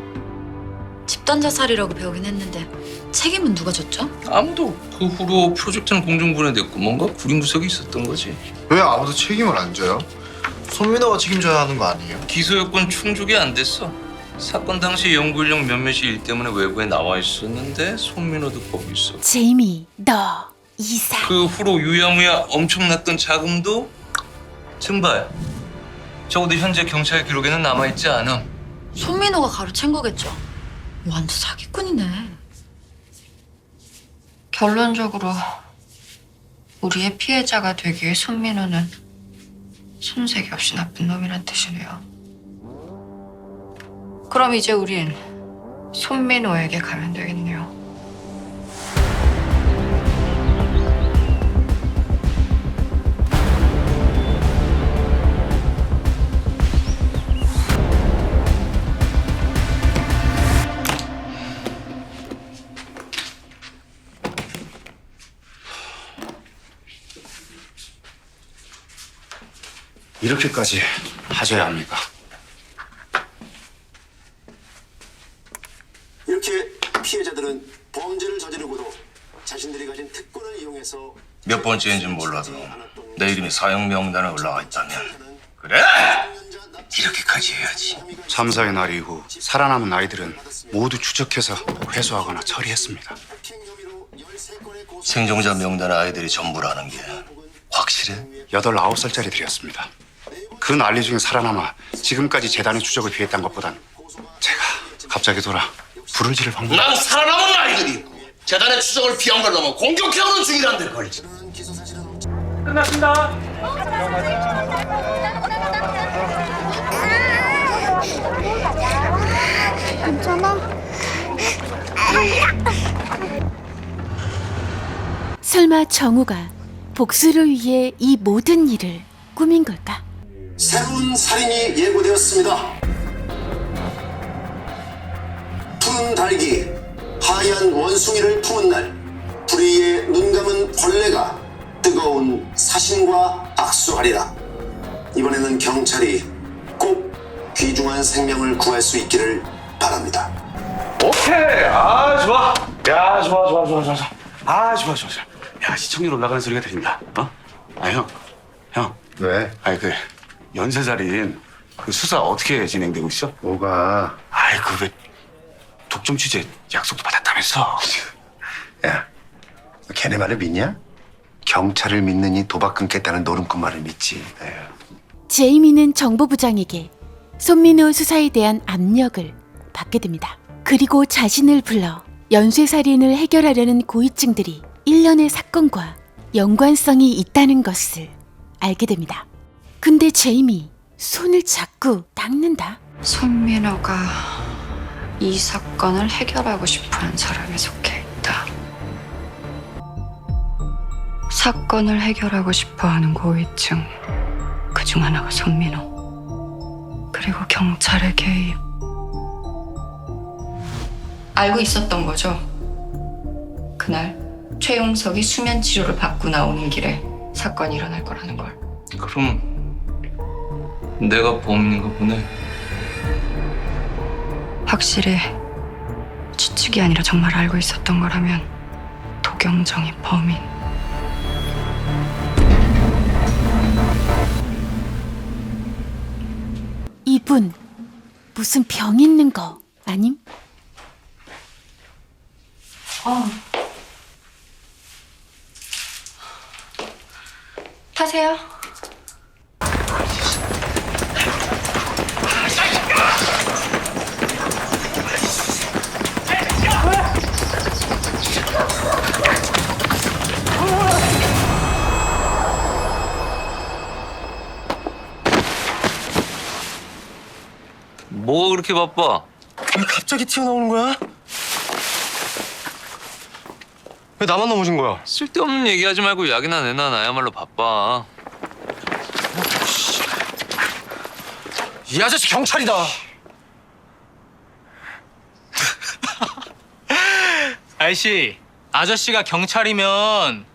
집단 자살이라고 배우긴 했는데 책임은 누가 졌죠? 아무도. 그 후로 프로젝트는 공중분해됐고 뭔가 구린 구석이 있었던 거지. 왜 아무도 책임을 안 져요? 손민호가 책임져야 하는 거 아니에요? 기소 요건 충족이 안 됐어. 사건 당시 연구 인력 몇몇이 일 때문에 외부에 나와 있었는데 손민호도 거기 있어. 제이미, 너 이사. 그 후로 유야무야 엄청났던 자금도 증발. 적어도 현재 경찰 기록에는 남아있지 않아. 손민호가 가로챈 거겠죠. 완전 사기꾼이네. 결론적으로 우리의 피해자가 되기에 손민호는 손색이 없이 나쁜 놈이란 뜻이네요. 그럼 이제 우린 손민호에게 가면 되겠네요. 이렇게까지 하셔야 합니까? 이렇게 피해자들은 범죄를 저지르고도 자신들이 가진 특권을 이용해서 몇 번째인지는 몰라도 내 이름이 사형 명단에 올라가 있다면 그래! 이렇게까지 해야지. 참사의 날 이후 살아남은 아이들은 모두 추적해서 회수하거나 처리했습니다. 생존자 명단의 아이들이 전부라는 게 확실해? 8, 9살짜리들이었습니다. 그 난리 중에 살아남아 지금까지 재단의 추적을 피했던 것보단 제가 갑자기 돌아 불을 지를 방법. 난 살아남은 아이들이 재단의 추적을 피한 걸 넘어 공격해오는 중이란데 걸리지. 끝났습니다. 괜찮아? 설마 정우가 복수를 위해 이 모든 일을 꾸민 걸까? 새로운 살인이 예고되었습니다. 푸른 달기, 하얀 원숭이를 품은 날, 불의의 눈 감은 벌레가 뜨거운 사신과 악수하리라. 이번에는 경찰이 꼭 귀중한 생명을 구할 수 있기를 바랍니다. 오케이. 아 좋아. 야 좋아. 아 좋아. 야 시청률 올라가는 소리가 들린다. 형. 왜? 아니 그 연쇄살인 그 수사 어떻게 진행되고 있어? 뭐가? 아이 그 왜 독점 취재 약속도 받았다면서? 야, 너 걔네 말을 믿냐? 경찰을 믿느니 도박 끊겠다는 노름꾼 말을 믿지. 에휴. 제이미는 정보부장에게 손민호 수사에 대한 압력을 받게 됩니다. 그리고 자신을 불러 연쇄살인을 해결하려는 고위층들이 일련의 사건과 연관성이 있다는 것을 알게 됩니다. 근데 제이미 손을 자꾸 닦는다. 손민호가 이 사건을 해결하고 싶어하는 사람에 속해. 사건을 해결하고 싶어하는 고위층. 그중 하나가 손민호. 그리고 경찰의 개입. 알고 있었던 거죠. 그날 최용석이 수면 치료를 받고 나오는 길에 사건이 일어날 거라는 걸. 그럼 내가 범인인가 보네. 확실히 추측이 아니라 정말 알고 있었던 거라면 도경정이 범인. 이분 무슨 병 있는 거 아님? 타세요. 뭐가 그렇게 바빠? 왜 갑자기 튀어나오는 거야? 왜 나만 넘어진 거야? 쓸데없는 얘기하지 말고 약이나 내놔. 나야말로 바빠. 이 아저씨 경찰이다. 아저씨, 아저씨가 경찰이면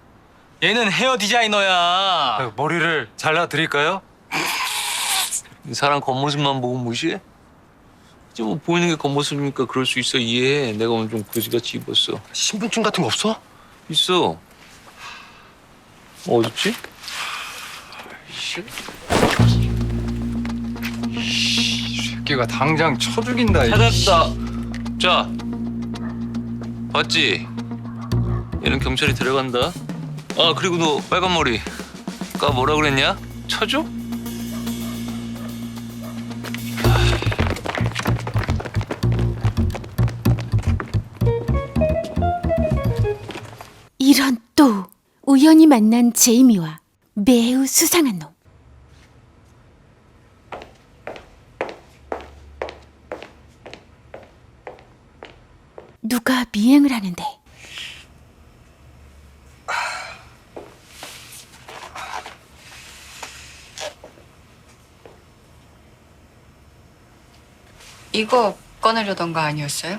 얘는 헤어 디자이너야. 머리를 잘라드릴까요? 이 사람 겉모습만 보고 무시해? 이제 뭐 보이는 게 겉모습이니까 그럴 수 있어. 이해해. 내가 오늘 좀 거지같이 입었어. 신분증 같은 거 없어? 있어. 어딨지? 새끼가 당장 쳐 죽인다. 찾았다. 자, 봤지? 얘는 경찰이 데려간다. 아, 그리고 너 빨간 머리. 아까 뭐라 그랬냐? 쳐줘? 이런 또 우연히 만난 제이미와 매우 수상한 놈. 누가 미행을 하는데 이거 꺼내려던 거 아니었어요?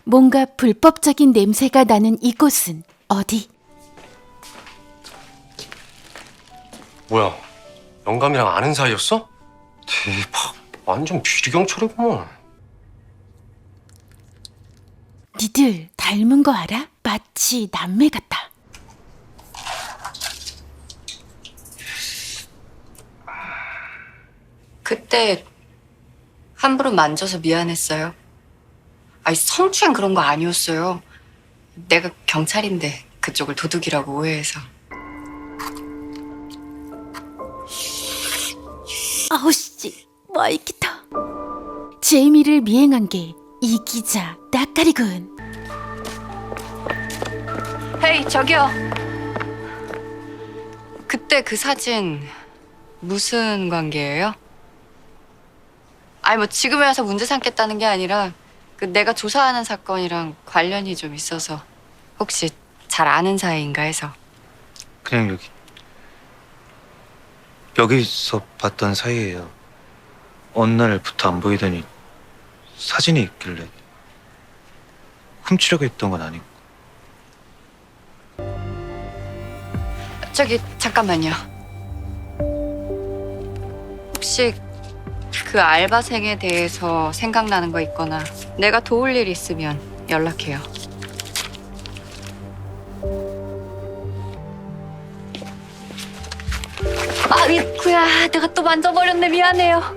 뭔가 불법적인 냄새가 나는 이곳은 어디? 뭐야? 영감이랑 아는 사이였어? 대박. 완전 비리경찰이구먼. 니들 닮은 거 알아? 마치 남매 같다. 그때 함부로 만져서 미안했어요. 아니, 성추행 그런 거 아니었어요. 내가 경찰인데 그쪽을 도둑이라고 오해해서. 아우 씨, 멀기터. 제이미를 미행한 게 이기자 낯가리군. 헤이, 저기요. 그때 그 사진 무슨 관계예요? 아니, 뭐 지금에 와서 문제 삼겠다는 게 아니라 그 내가 조사하는 사건이랑 관련이 좀 있어서 혹시 잘 아는 사이인가 해서. 그냥 여기서 봤던 사이예요. 어느 날부터 안 보이더니 사진이 있길래 훔치려고 했던 건 아니고. 저기 잠깐만요. 혹시 그 알바생에 대해서 생각나는 거 있거나 내가 도울 일 있으면 연락해요. 아이쿠야, 내가 또 만져버렸네. 미안해요.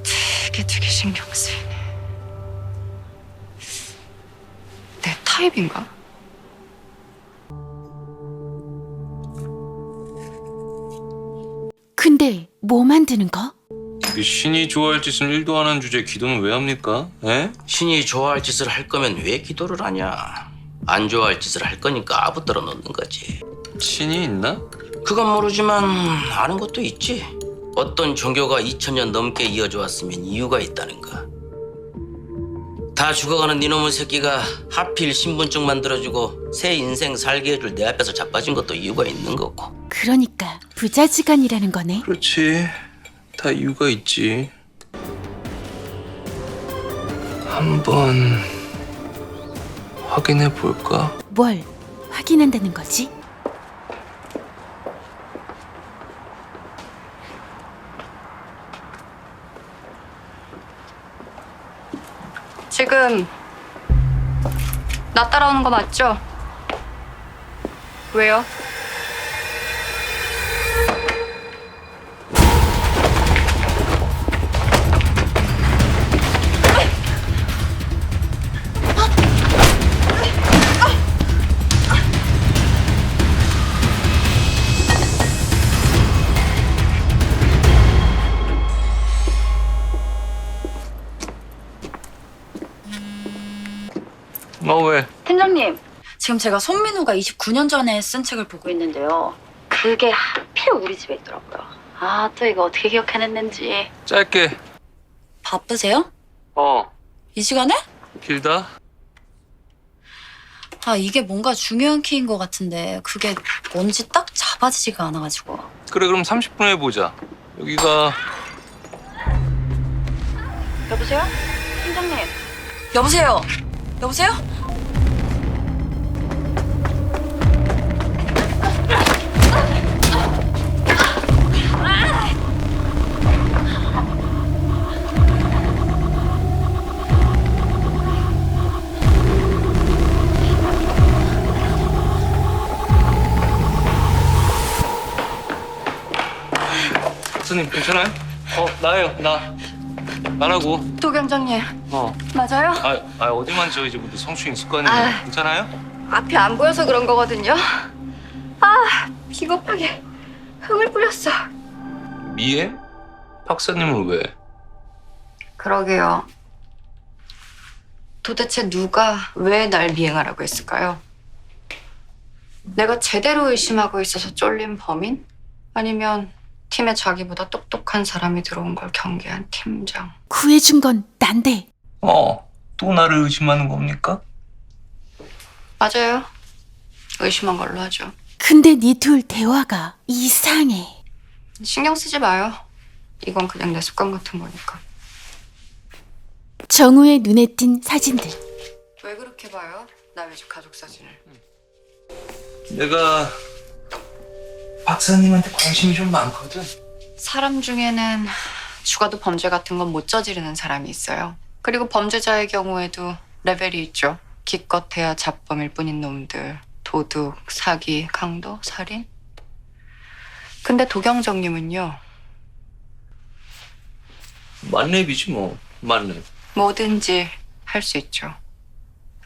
되게 신경 쓰이네. 내 타입인가? 근데 뭐 만드는 거? 신이 좋아할 짓은 1도 안 한 주제에 기도는 왜 합니까? 에? 신이 좋아할 짓을 할 거면 왜 기도를 하냐? 안 좋아할 짓을 할 거니까 아부들어 놓는 거지. 신이 있나? 그건 모르지만 아는 것도 있지. 어떤 종교가 2000년 넘게 이어져 왔으면 이유가 있다는가. 다 죽어가는 니놈의 새끼가 하필 신분증 만들어주고 새 인생 살게 해줄 내 앞에서 자빠진 것도 이유가 있는 거고. 그러니까 부자지간이라는 거네. 그렇지. 다 이유가 있지. 한번 확인해 볼까? 뭘 확인한다는 거지? 지금 나 따라오는 거 맞죠? 왜요? 왜? 팀장님, 지금 제가 손민호가 29년 전에 쓴 책을 보고 있는데요. 그게 하필 우리 집에 있더라고요. 아, 또 이거 어떻게 기억해냈는지. 짧게. 바쁘세요? 이 시간에? 길다. 아, 이게 뭔가 중요한 키인 것 같은데 그게 뭔지 딱 잡아지지가 않아가지고. 그래, 그럼 30분에 보자. 여기가 여보세요? 팀장님. 여보세요? 여보세요? 박사님 괜찮아요? 나예요. 나라고. 도경장님. 맞아요? 어디 만져 이제부터 성추행 습관이. 아. 괜찮아요? 앞이 안 보여서 그런 거거든요. 아, 비겁하게 흙을 뿌렸어. 미애? 박사님은 왜? 그러게요. 도대체 누가 왜 날 미행하라고 했을까요? 내가 제대로 의심하고 있어서 쫄린 범인? 아니면 팀에 자기보다 똑똑한 사람이 들어온 걸 경계한 팀장? 구해준 건 난데. 또 나를 의심하는 겁니까? 맞아요. 의심한 걸로 하죠. 근데 니 둘 대화가 이상해. 신경 쓰지 마요. 이건 그냥 내 습관 같은 거니까. 정우의 눈에 띈 사진들. 왜 그렇게 봐요? 남의 집 가족 사진을. 내가 박사님한테 관심이 좀 많거든. 사람 중에는 죽어도 범죄 같은 건 못 저지르는 사람이 있어요. 그리고 범죄자의 경우에도 레벨이 있죠. 기껏해야 잡범일 뿐인 놈들. 도둑, 사기, 강도, 살인. 근데 도경정님은요. 만렙이지 뭐. 만렙. 뭐든지 할 수 있죠.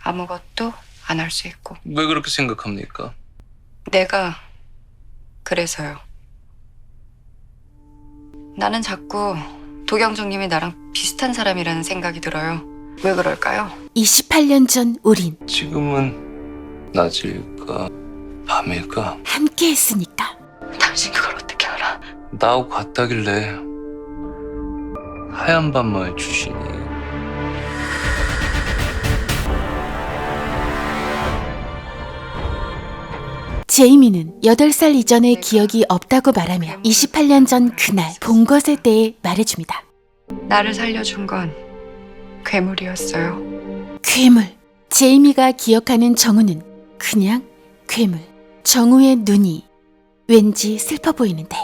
아무것도 안 할 수 있고. 왜 그렇게 생각합니까? 내가 그래서요. 나는 자꾸 도경정님이 나랑 비슷한 사람이라는 생각이 들어요. 왜 그럴까요? 28년 전 우린 지금은 낮일까 밤일까? 함께 했으니까. 당신 그걸 어떻게 알아? 나하고 같다길래. 하얀 밤마을 출신이. 제이미는 8살 이전의 기억이 없다고 말하며 28년 전 그날 본 것에 대해 말해줍니다. 나를 살려준 건 괴물이었어요. 괴물. 제이미가 기억하는 정우는 그냥 괴물. 정우의 눈이 왠지 슬퍼 보이는데.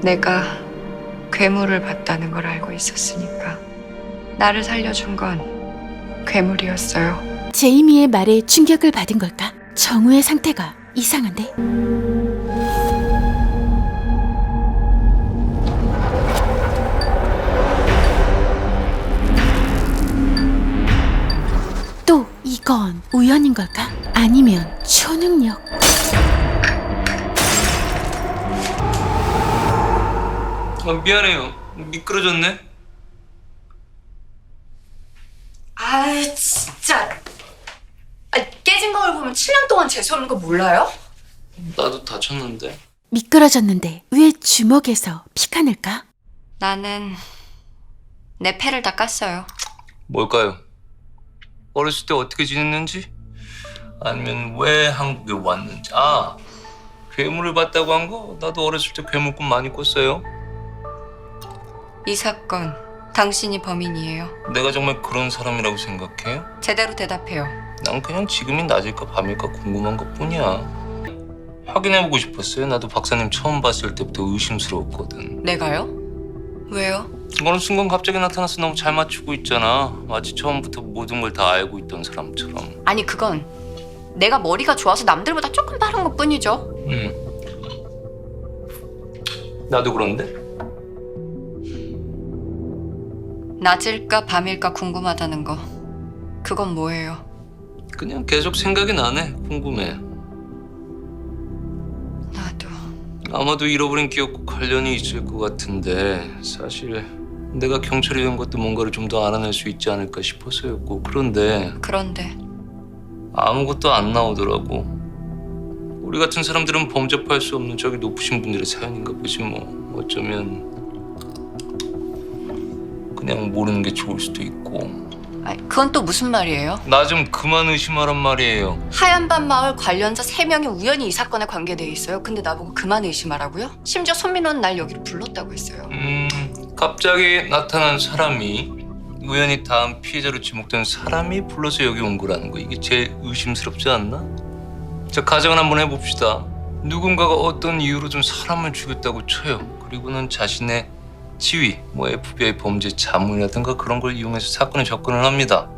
내가 괴물을 봤다는 걸 알고 있었으니까 나를 살려준 건 괴물이었어요. 제이미의 말에 충격을 받은 걸까? 정우의 상태가 이상한데? 또 이건 우연인 걸까? 아니면 초능력? 미안해요. 미끄러졌네. 아, 진짜. 보면 7년 동안 재수하는 거 몰라요? 나도 다쳤는데. 미끄러졌는데 왜 주먹에서 피가 날까? 나는 내 패를 다 깠어요. 뭘까요? 어렸을 때 어떻게 지냈는지? 아니면 왜 한국에 왔는지? 아, 괴물을 봤다고 한 거? 나도 어렸을 때 괴물꿈 많이 꿨어요. 이 사건 당신이 범인이에요. 내가 정말 그런 사람이라고 생각해요? 제대로 대답해요. 난 그냥 지금이 낮일까 밤일까 궁금한 것뿐이야. 확인해보고 싶었어요. 나도 박사님 처음 봤을 때부터 의심스러웠거든. 내가요? 왜요? 어느 순간 갑자기 나타나서 너무 잘 맞추고 있잖아. 마치 처음부터 모든 걸 다 알고 있던 사람처럼. 아니 그건 내가 머리가 좋아서 남들보다 조금 빠른 것뿐이죠. 나도 그런데? 낮일까 밤일까 궁금하다는 거. 그건 뭐예요? 그냥 계속 생각이 나네. 궁금해. 나도. 아마도 잃어버린 기억과 관련이 있을 것 같은데 사실 내가 경찰이 된 것도 뭔가를 좀 더 알아낼 수 있지 않을까 싶어서였고 그런데 아무것도 안 나오더라고. 우리 같은 사람들은 범접할 수 없는 저기 높으신 분들의 사연인가 보지 뭐. 어쩌면 그냥 모르는 게 좋을 수도 있고. 아니, 그건 또 무슨 말이에요? 나 좀 그만 의심하란 말이에요. 하얀밤 마을 관련자 3명이 우연히 이 사건에 관계돼 있어요. 근데 나보고 그만 의심하라고요? 심지어 손민호는 날 여기로 불렀다고 했어요. 갑자기 나타난 사람이 우연히 다음 피해자로 지목된 사람이 불러서 여기 온 거라는 거. 이게 제일 의심스럽지 않나? 자, 가정을 한번 해봅시다. 누군가가 어떤 이유로든 사람을 죽였다고 쳐요. 그리고는 자신의 지위, 뭐 FBI 범죄 자문이라든가 그런 걸 이용해서 사건에 접근을 합니다.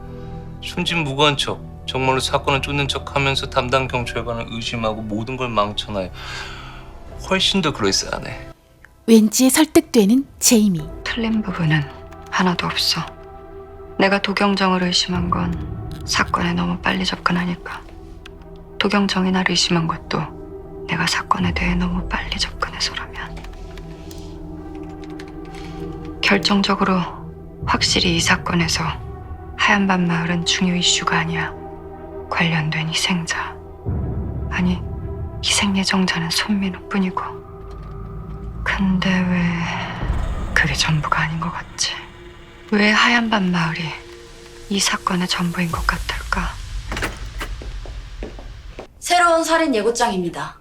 순진무구한 척, 정말로 사건을 쫓는 척하면서 담당 경찰관을 의심하고 모든 걸 망쳐놔요. 훨씬 더 그럴싸하네. 왠지 설득되는 제이미. 틀린 부분은 하나도 없어. 내가 도경정을 의심한 건 사건에 너무 빨리 접근하니까. 도경정이 날 의심한 것도 내가 사건에 대해 너무 빨리 접근해서라면. 결정적으로 확실히 이 사건에서 하얀밤 마을은 중요 이슈가 아니야. 관련된 희생자, 아니 희생 예정자는 손민호뿐이고. 근데 왜 그게 전부가 아닌 것 같지? 왜 하얀밤 마을이 이 사건의 전부인 것 같을까? 새로운 살인 예고장입니다.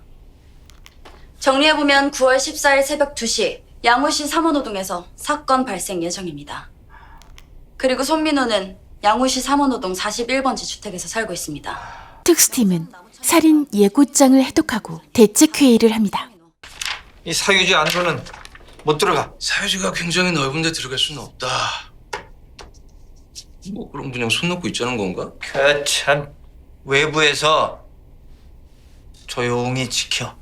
정리해보면 9월 14일 새벽 2시 양우시 3원호동에서 사건 발생 예정입니다. 그리고 손민호는 양우시 3원호동 41번지 주택에서 살고 있습니다. 특수팀은 살인 예고장을 해독하고 대책회의를 합니다. 이 사유지 안으로는 못 들어가. 사유지가 굉장히 넓은데 들어갈 수는 없다. 뭐 그럼 그냥 손 놓고 있자는 건가? 그 참 외부에서 조용히 지켜.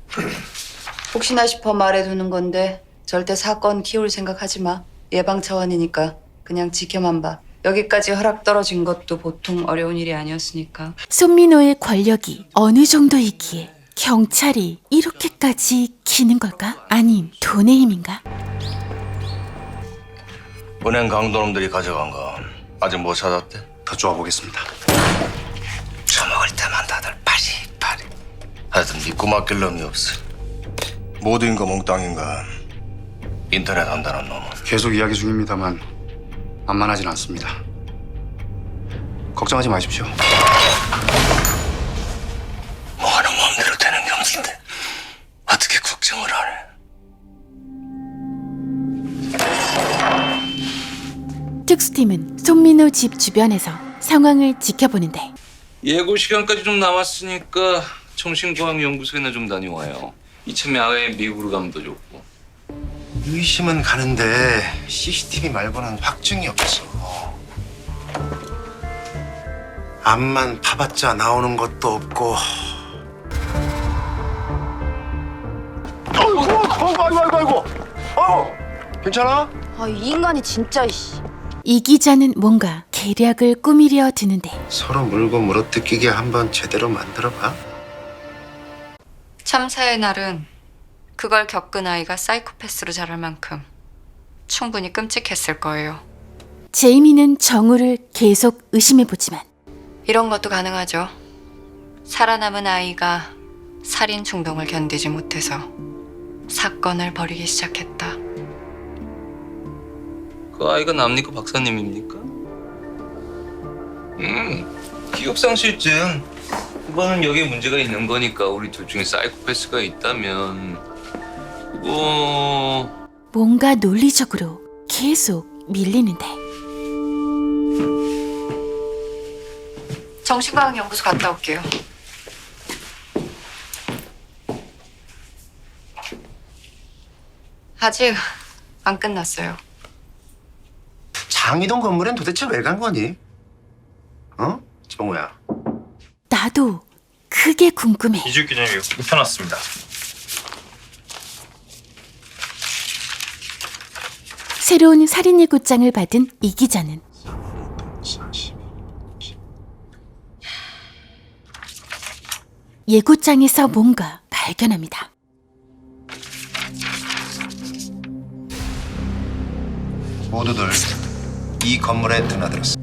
혹시나 싶어 말해두는 건데 절대 사건 키울 생각하지 마. 예방 차원이니까 그냥 지켜만 봐. 여기까지 허락 떨어진 것도 보통 어려운 일이 아니었으니까. 손민호의 권력이 어느 정도이기에 경찰이 이렇게까지 기는 걸까? 아님 돈의 힘인가? 은행 강도놈들이 가져간 건 아직 못 찾았대? 더 쪼아보겠습니다. 처먹을 때만 다들 파리파리. 하여튼 믿고 맡길 놈이 없어. 모두인가 몽땅인가 인터넷 한다는 놈은. 계속 이야기 중입니다만 만만하진 않습니다. 걱정하지 마십시오. 뭐하는 마음대로 되는 게 없는데 어떻게 걱정을 하네. 특수팀은 손민호 집 주변에서 상황을 지켜보는데 예고 시간까지 좀 남았으니까 정신과학연구소에나 좀 다녀와요. 이참에 아예 미국으로 가면 더 좋고. 의심은 가는데 CCTV 말고는 확증이 없어. 앞만 파봤자 나오는 것도 없고. 아이고. 괜찮아? 이 인간이 진짜 이 기자는 뭔가 계략을 꾸미려 드는데 서로 물고 물어뜯기게 한번 제대로 만들어봐. 참사의 날은 그걸 겪은 아이가 사이코패스로 자랄 만큼 충분히 끔찍했을 거예요. 제이미는 정우를 계속 의심해보지만 이런 것도 가능하죠. 살아남은 아이가 살인 충동을 견디지 못해서 사건을 벌이기 시작했다. 그 아이가 남니까 박사님입니까? 기억상실증. 그거는 여기에 문제가 있는 거니까 우리 둘 중에 사이코패스가 있다면 뭔가 논리적으로 계속 밀리는데. 정신과학연구소 갔다 올게요. 아직 안 끝났어요. 장이동 건물엔 도대체 왜 간 거니? 어? 정우야. 나도 그게 궁금해. 이주 기자님 입혀놨습니다. 새로운 살인 예고장을 받은 이 기자는 예고장에서 뭔가 발견합니다. 모두들 이 건물에 드나들었어.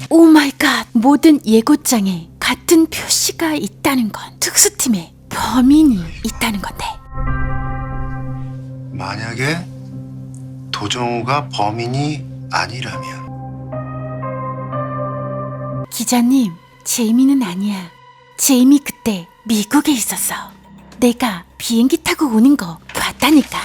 오 마이 갓! 모든 예고장에 같은 표시가 있다는 건 특수팀에 범인이 있다는 건데. 만약에 도정우가 범인이 아니라면 기자님, 제이미는 아니야. 제이미 그때 미국에 있었어. 내가 비행기 타고 오는 거 봤다니까.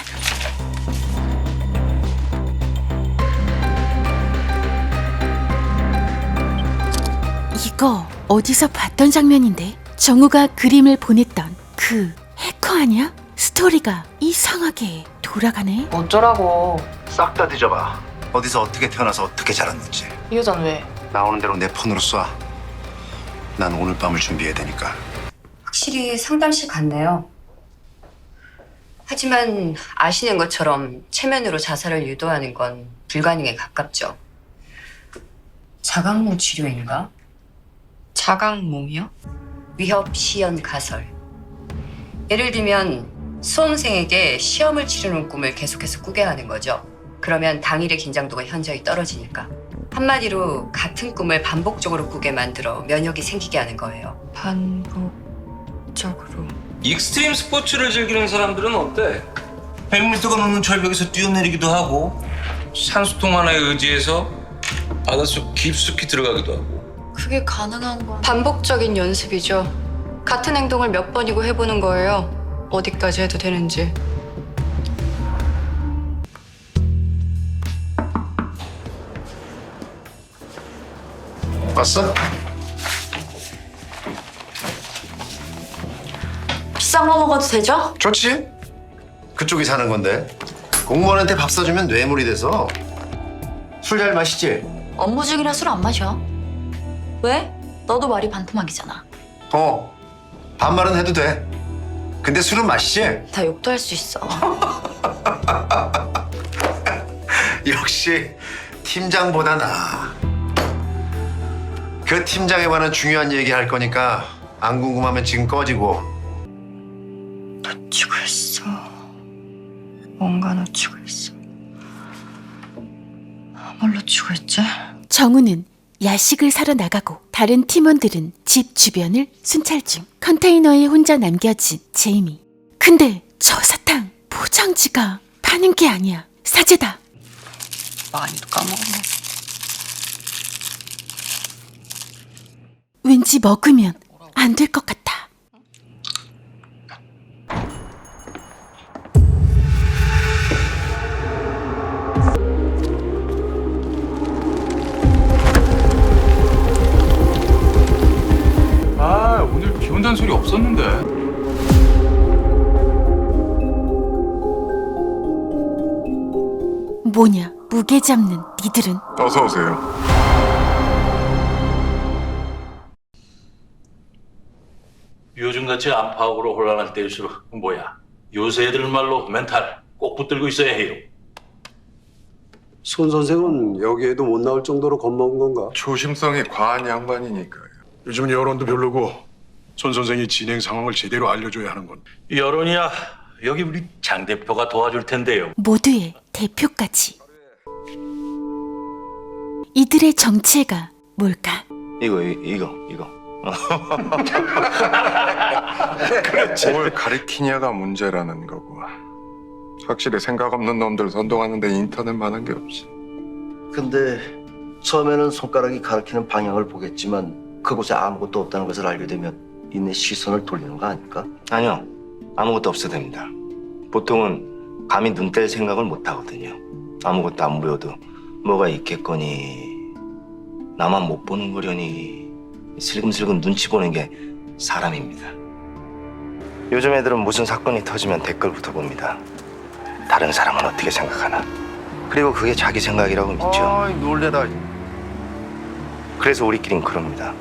이거 어디서 봤던 장면인데? 정우가 그림을 보냈던 그 해커 아니야? 스토리가 이상하게 돌아가네. 어쩌라고. 싹 다 뒤져봐. 어디서 어떻게 태어나서 어떻게 자랐는지. 이 여잔 왜? 나오는 대로 내 폰으로 쏴. 난 오늘 밤을 준비해야 되니까. 확실히 상담실 같네요. 하지만 아시는 것처럼 체면으로 자살을 유도하는 건 불가능에 가깝죠. 자각몽 치료인가? 자각몽이요? 위협, 시연, 가설. 예를 들면 수험생에게 시험을 치르는 꿈을 계속해서 꾸게 하는 거죠. 그러면 당일의 긴장도가 현저히 떨어지니까. 한마디로 같은 꿈을 반복적으로 꾸게 만들어 면역이 생기게 하는 거예요. 반복적으로. 익스트림 스포츠를 즐기는 사람들은 어때? 100m가 넘는 절벽에서 뛰어내리기도 하고 산소통 하나에 의지해서 바닷속 깊숙이 들어가기도 하고. 그게 가능한 건 반복적인 연습이죠. 같은 행동을 몇 번이고 해보는 거예요. 어디까지 해도 되는지. 왔어? 비싼 거 먹어도 되죠? 좋지. 그쪽이 사는 건데. 공무원한테 밥 사주면 뇌물이 돼서. 술 잘 마시지? 업무 중이라 술 안 마셔. 왜? 너도 말이 반토막이잖아. 반말은 해도 돼. 근데 술은 마시지? 다 욕도 할 수 있어. 역시 팀장보다 나아. 그 팀장에 관한 중요한 얘기 할 거니까 안 궁금하면 지금 꺼지고. 놓치고 있어. 뭔가 놓치고 있어. 뭘 놓치고 있지? 정우는 야식을 사러 나가고 다른 팀원들은 집 주변을 순찰 중. 컨테이너에 혼자 남겨진 제이미. 근데 저 사탕 포장지가 파는 게 아니야. 사제다. 많이도 까먹었네. 왠지 먹으면 안 될 것 같아. 아, 오늘 비 온다는 소리 없었는데. 뭐냐, 무게 잡는 니들은. 어서 오세요. 요즘같이 안팎으로 혼란할 때일수록 뭐야, 요새 애들 말로 멘탈 꼭 붙들고 있어야 해요. 손 선생은 여기에도 못 나올 정도로 겁먹은 건가? 조심성이 과한 양반이니까요. 요즘 여론도 별로고 손 선생이 진행 상황을 제대로 알려줘야 하는 건. 여론이야, 여기 우리 장 대표가 도와줄 텐데요. 모두의 대표까지. 이들의 정체가 뭘까? 이거. 그렇지. 뭘 가리키냐가 문제라는 거고. 확실히 생각 없는 놈들 선동하는데 인터넷만한 게 없지. 근데 처음에는 손가락이 가리키는 방향을 보겠지만 그곳에 아무것도 없다는 것을 알게 되면 이내 시선을 돌리는 거 아닐까? 아니요. 아무것도 없어도 됩니다. 보통은 감히 눈 뗄 생각을 못 하거든요. 아무것도 안 보여도 뭐가 있겠거니, 나만 못 보는 거려니 슬금슬금 눈치 보는 게 사람입니다. 요즘 애들은 무슨 사건이 터지면 댓글부터 봅니다. 다른 사람은 어떻게 생각하나. 그리고 그게 자기 생각이라고 믿죠. 아이 놀래라. 그래서 우리끼린 그럽니다.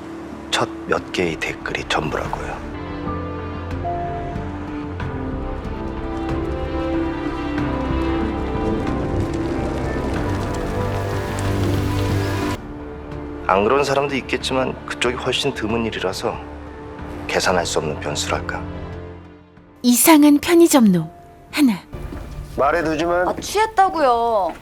첫 몇 개의 댓글이 전부라고요. 안 그런 사람도 있겠지만 그쪽이 훨씬 드문 일이라서 계산할 수 없는 변수랄까. 이상한 편의점놈 하나. 말해두지만 취했다고요.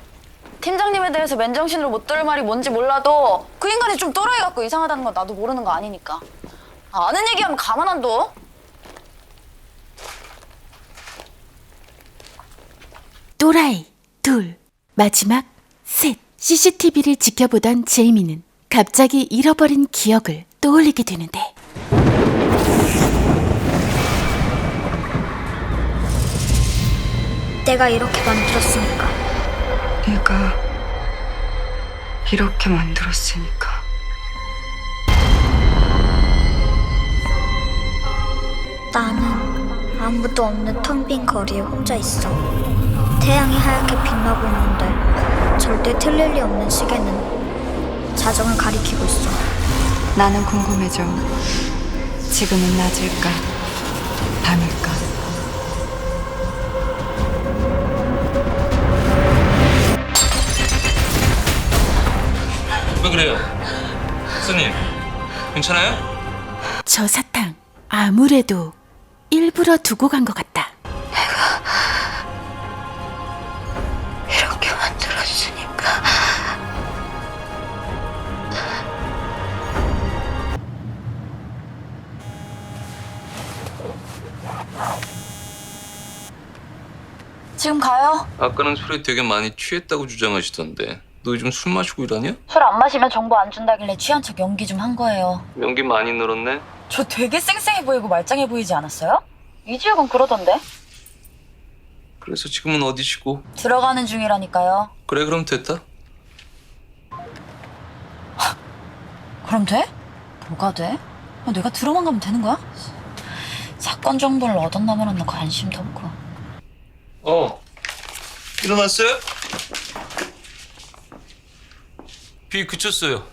팀장님에 대해서 맨정신으로 못 들을 말이 뭔지 몰라도 그 인간이 좀 또라이 같고 이상하다는 건 나도 모르는 거 아니니까. 아는 얘기하면 가만 안 둬. 또라이 둘, 마지막 셋. CCTV를 지켜보던 제이미는 갑자기 잃어버린 기억을 떠올리게 되는데 내가 이렇게 만들었으니까. 내가 이렇게 만들었으니까. 나는 아무도 없는 텅 빈 거리에 혼자 있어. 태양이 하얗게 빛나고 있는데 절대 틀릴 리 없는 시계는 자정을 가리키고 있어. 나는 궁금해져. 지금은 낮일까? 밤일까? 왜 그래요? 스님, 괜찮아요? 저 사탕 아무래도 일부러 두고 간 것 같다. 이렇게 만들었으니까. 지금 가요. 아까는 술에 되게 많이 취했다고 주장하시던데 너 요즘 술 마시고 일하냐? 술 안 마시면 정보 안 준다길래 취한 척 연기 좀 한 거예요. 연기 많이 늘었네? 저 되게 쌩쌩해 보이고 말짱해 보이지 않았어요? 이지혁은 그러던데. 그래서 지금은 어디시고? 들어가는 중이라니까요. 그래 그럼 됐다. 그럼 돼? 뭐가 돼? 내가 들어만 가면 되는 거야? 사건 정보를 얻었나 말았나 관심도 없고. 일어났어요? 비 그쳤어요.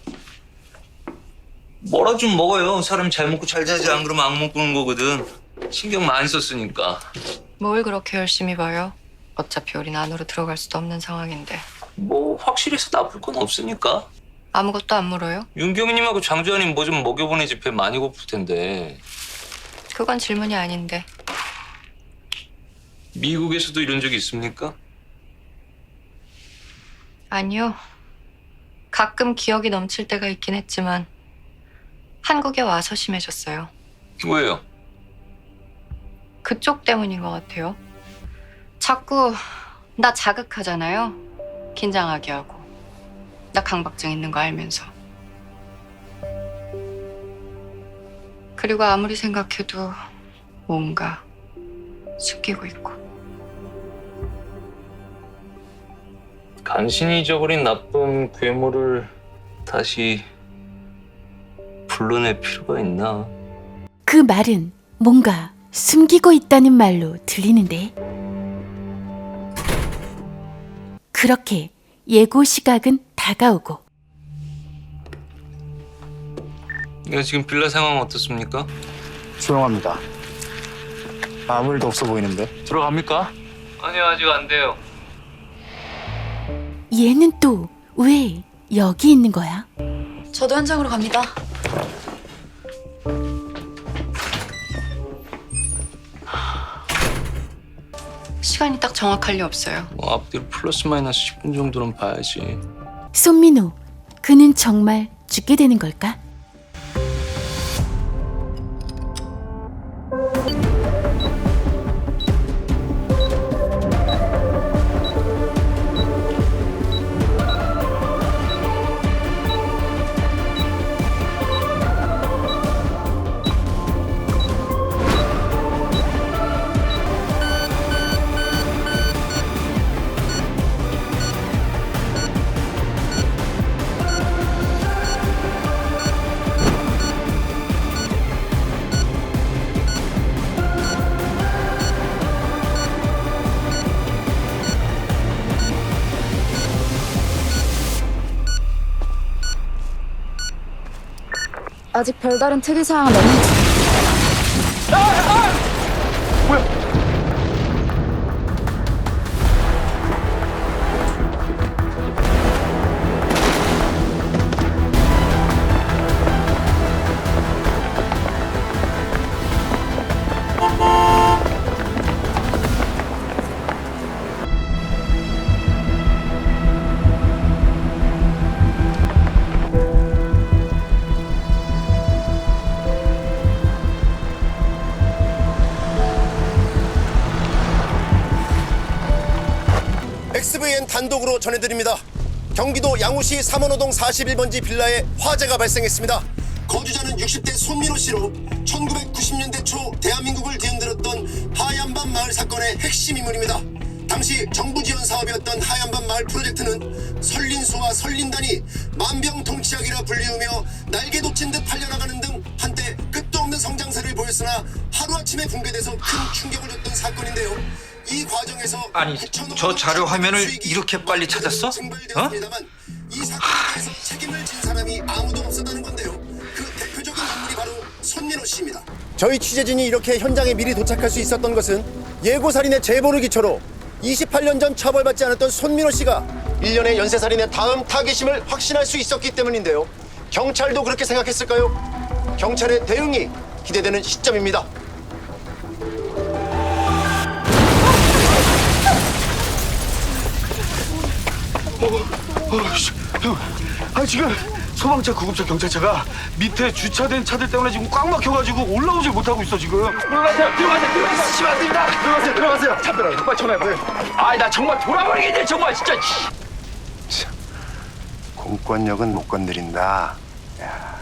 뭐라 좀 먹어요. 사람 잘 먹고 잘 자지 안 그러면 악몽 꾸는 거거든. 신경 많이 썼으니까. 뭘 그렇게 열심히 봐요? 어차피 우린 안으로 들어갈 수도 없는 상황인데. 뭐 확실해서 나쁠 건 없으니까. 아무것도 안 물어요? 윤경님하고 장주환님 뭐 좀 먹여보내지 배 많이 고플 텐데. 그건 질문이 아닌데. 미국에서도 이런 적이 있습니까? 아니요. 가끔 기억이 넘칠 때가 있긴 했지만 한국에 와서 심해졌어요. 왜요? 그쪽 때문인 것 같아요. 자꾸 나 자극하잖아요. 긴장하게 하고. 나 강박증 있는 거 알면서. 그리고 아무리 생각해도 뭔가 숨기고 있고. 간신히 잊어버린 나쁜 괴물을 다시 불러낼 필요가 있나? 그 말은 뭔가 숨기고 있다는 말로 들리는데 그렇게 예고 시각은 다가오고 지금 빌라 상황 어떻습니까? 조용합니다. 아무 일도 없어 보이는데. 들어갑니까? 아니요 아직 안 돼요. 얘는 또 왜 여기 있는 거야? 저도 현장으로 갑니다. 시간이 딱 정확할 리 없어요. 뭐 앞뒤로 플러스 마이너스 10분 정도는 봐야지. 손민호, 그는 정말 죽게 되는 걸까? 아직 별다른 특이 사항은 없는지. XVN 단독으로 전해드립니다. 경기도 양우시 삼원호동 41번지 빌라에 화재가 발생했습니다. 거주자는 60대 손민호 씨로 1990년대 초 대한민국을 뒤흔들었던 하얀밤 마을 사건의 핵심 인물입니다. 당시 정부 지원 사업이었던 하얀밤 마을 프로젝트는 설린수와 설린단이 만병통치약이라 불리우며 날개 돋친 듯 팔려나가는 등 한때 끝도 없는 성장세를 보였으나 하루아침에 붕괴돼서 큰 충격을 줬던 사건인데요. 이 과정에서 아니 저 자료 화면을 이렇게 빨리 찾았어? 어? 이 사건에 대해서 책임을 진 사람이 아무도 없었다는 건데요. 그 대표적인 인물이 바로 손민호 씨입니다. 저희 취재진이 이렇게 현장에 미리 도착할 수 있었던 것은 예고살인의 제보를 기초로 28년 전 처벌받지 않았던 손민호 씨가 1년의 연쇄살인의 다음 타겟임을 확신할 수 있었기 때문인데요. 경찰도 그렇게 생각했을까요? 경찰의 대응이 기대되는 시점입니다. 지금 소방차, 구급차, 경찰차가 밑에 주차된 차들 때문에 지금 꽉 막혀가지고 올라오질 못하고 있어 지금. 들어가세요. 쓰시면 안 됩니다. 들어가세요. 차별아, 빨리 전화해봐. 나 정말 돌아버리겠네 정말 진짜. 공권력은 못 건드린다. 야.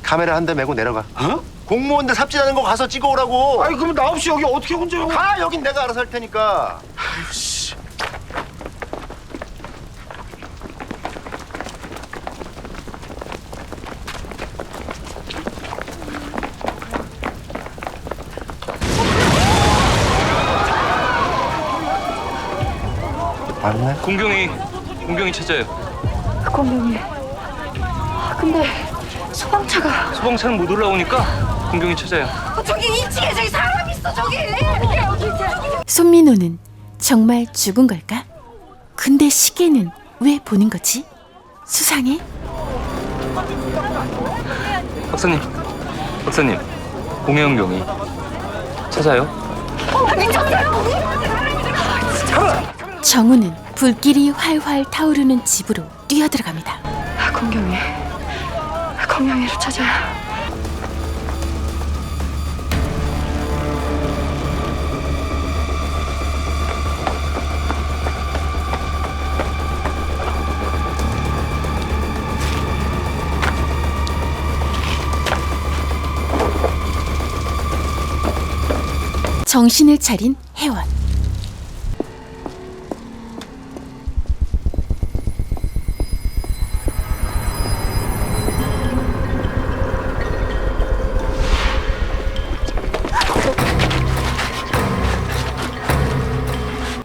카메라 한 대 메고 내려가. 어? 공무원들 삽질하는 거 가서 찍어오라고. 아니 그럼 나 없이 여기 어떻게 혼자 형? 가, 여긴 내가 알아서 할 테니까. 아이씨. 맞네. 공병이 찾아요. 공병이. 근데 소방차가. 소방차는 못 올라오니까 공병이 찾아요. 저기 2층에 저기 사람 있어 저기. 손민호는 정말 죽은 걸까? 근데 시계는 왜 보는 거지? 수상해? 박사님, 공혜영 찾아요? 미쳤어요. 정우는 불길이 활활 타오르는 집으로 뛰어들어갑니다. 공명이를 찾아야. 정신을 차린 혜원.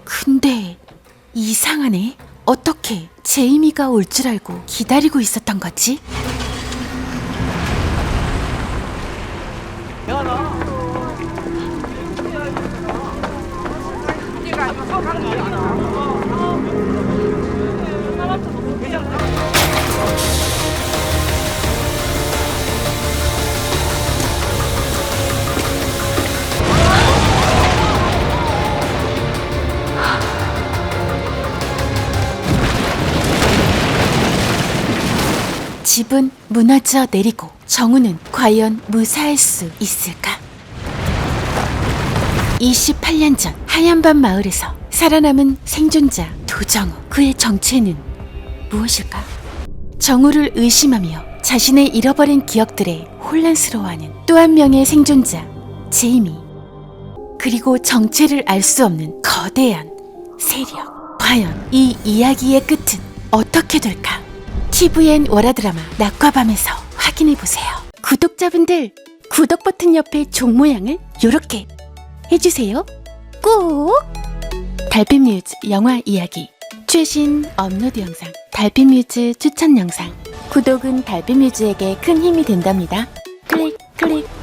근데 이상하네. 어떻게 제이미가 올 줄 알고 기다리고 있었던 거지? 집은 무너져 내리고 정우는 과연 무사할 수 있을까? 28년 전 하얀 밤 마을에서 살아남은 생존자 도정우. 그의 정체는 무엇일까? 정우를 의심하며 자신의 잃어버린 기억들에 혼란스러워하는 또 한 명의 생존자 제이미. 그리고 정체를 알 수 없는 거대한 세력. 과연 이 이야기의 끝은 어떻게 될까? TVN 월화드라마 낮과 밤에서 확인해보세요. 구독자분들, 구독 버튼 옆에 종 모양을 요렇게 해주세요. 꼭! 달빛뮤즈 영화 이야기 최신 업로드 영상, 달빛뮤즈 추천 영상. 구독은 달빛뮤즈에게 큰 힘이 된답니다. 클릭 클릭.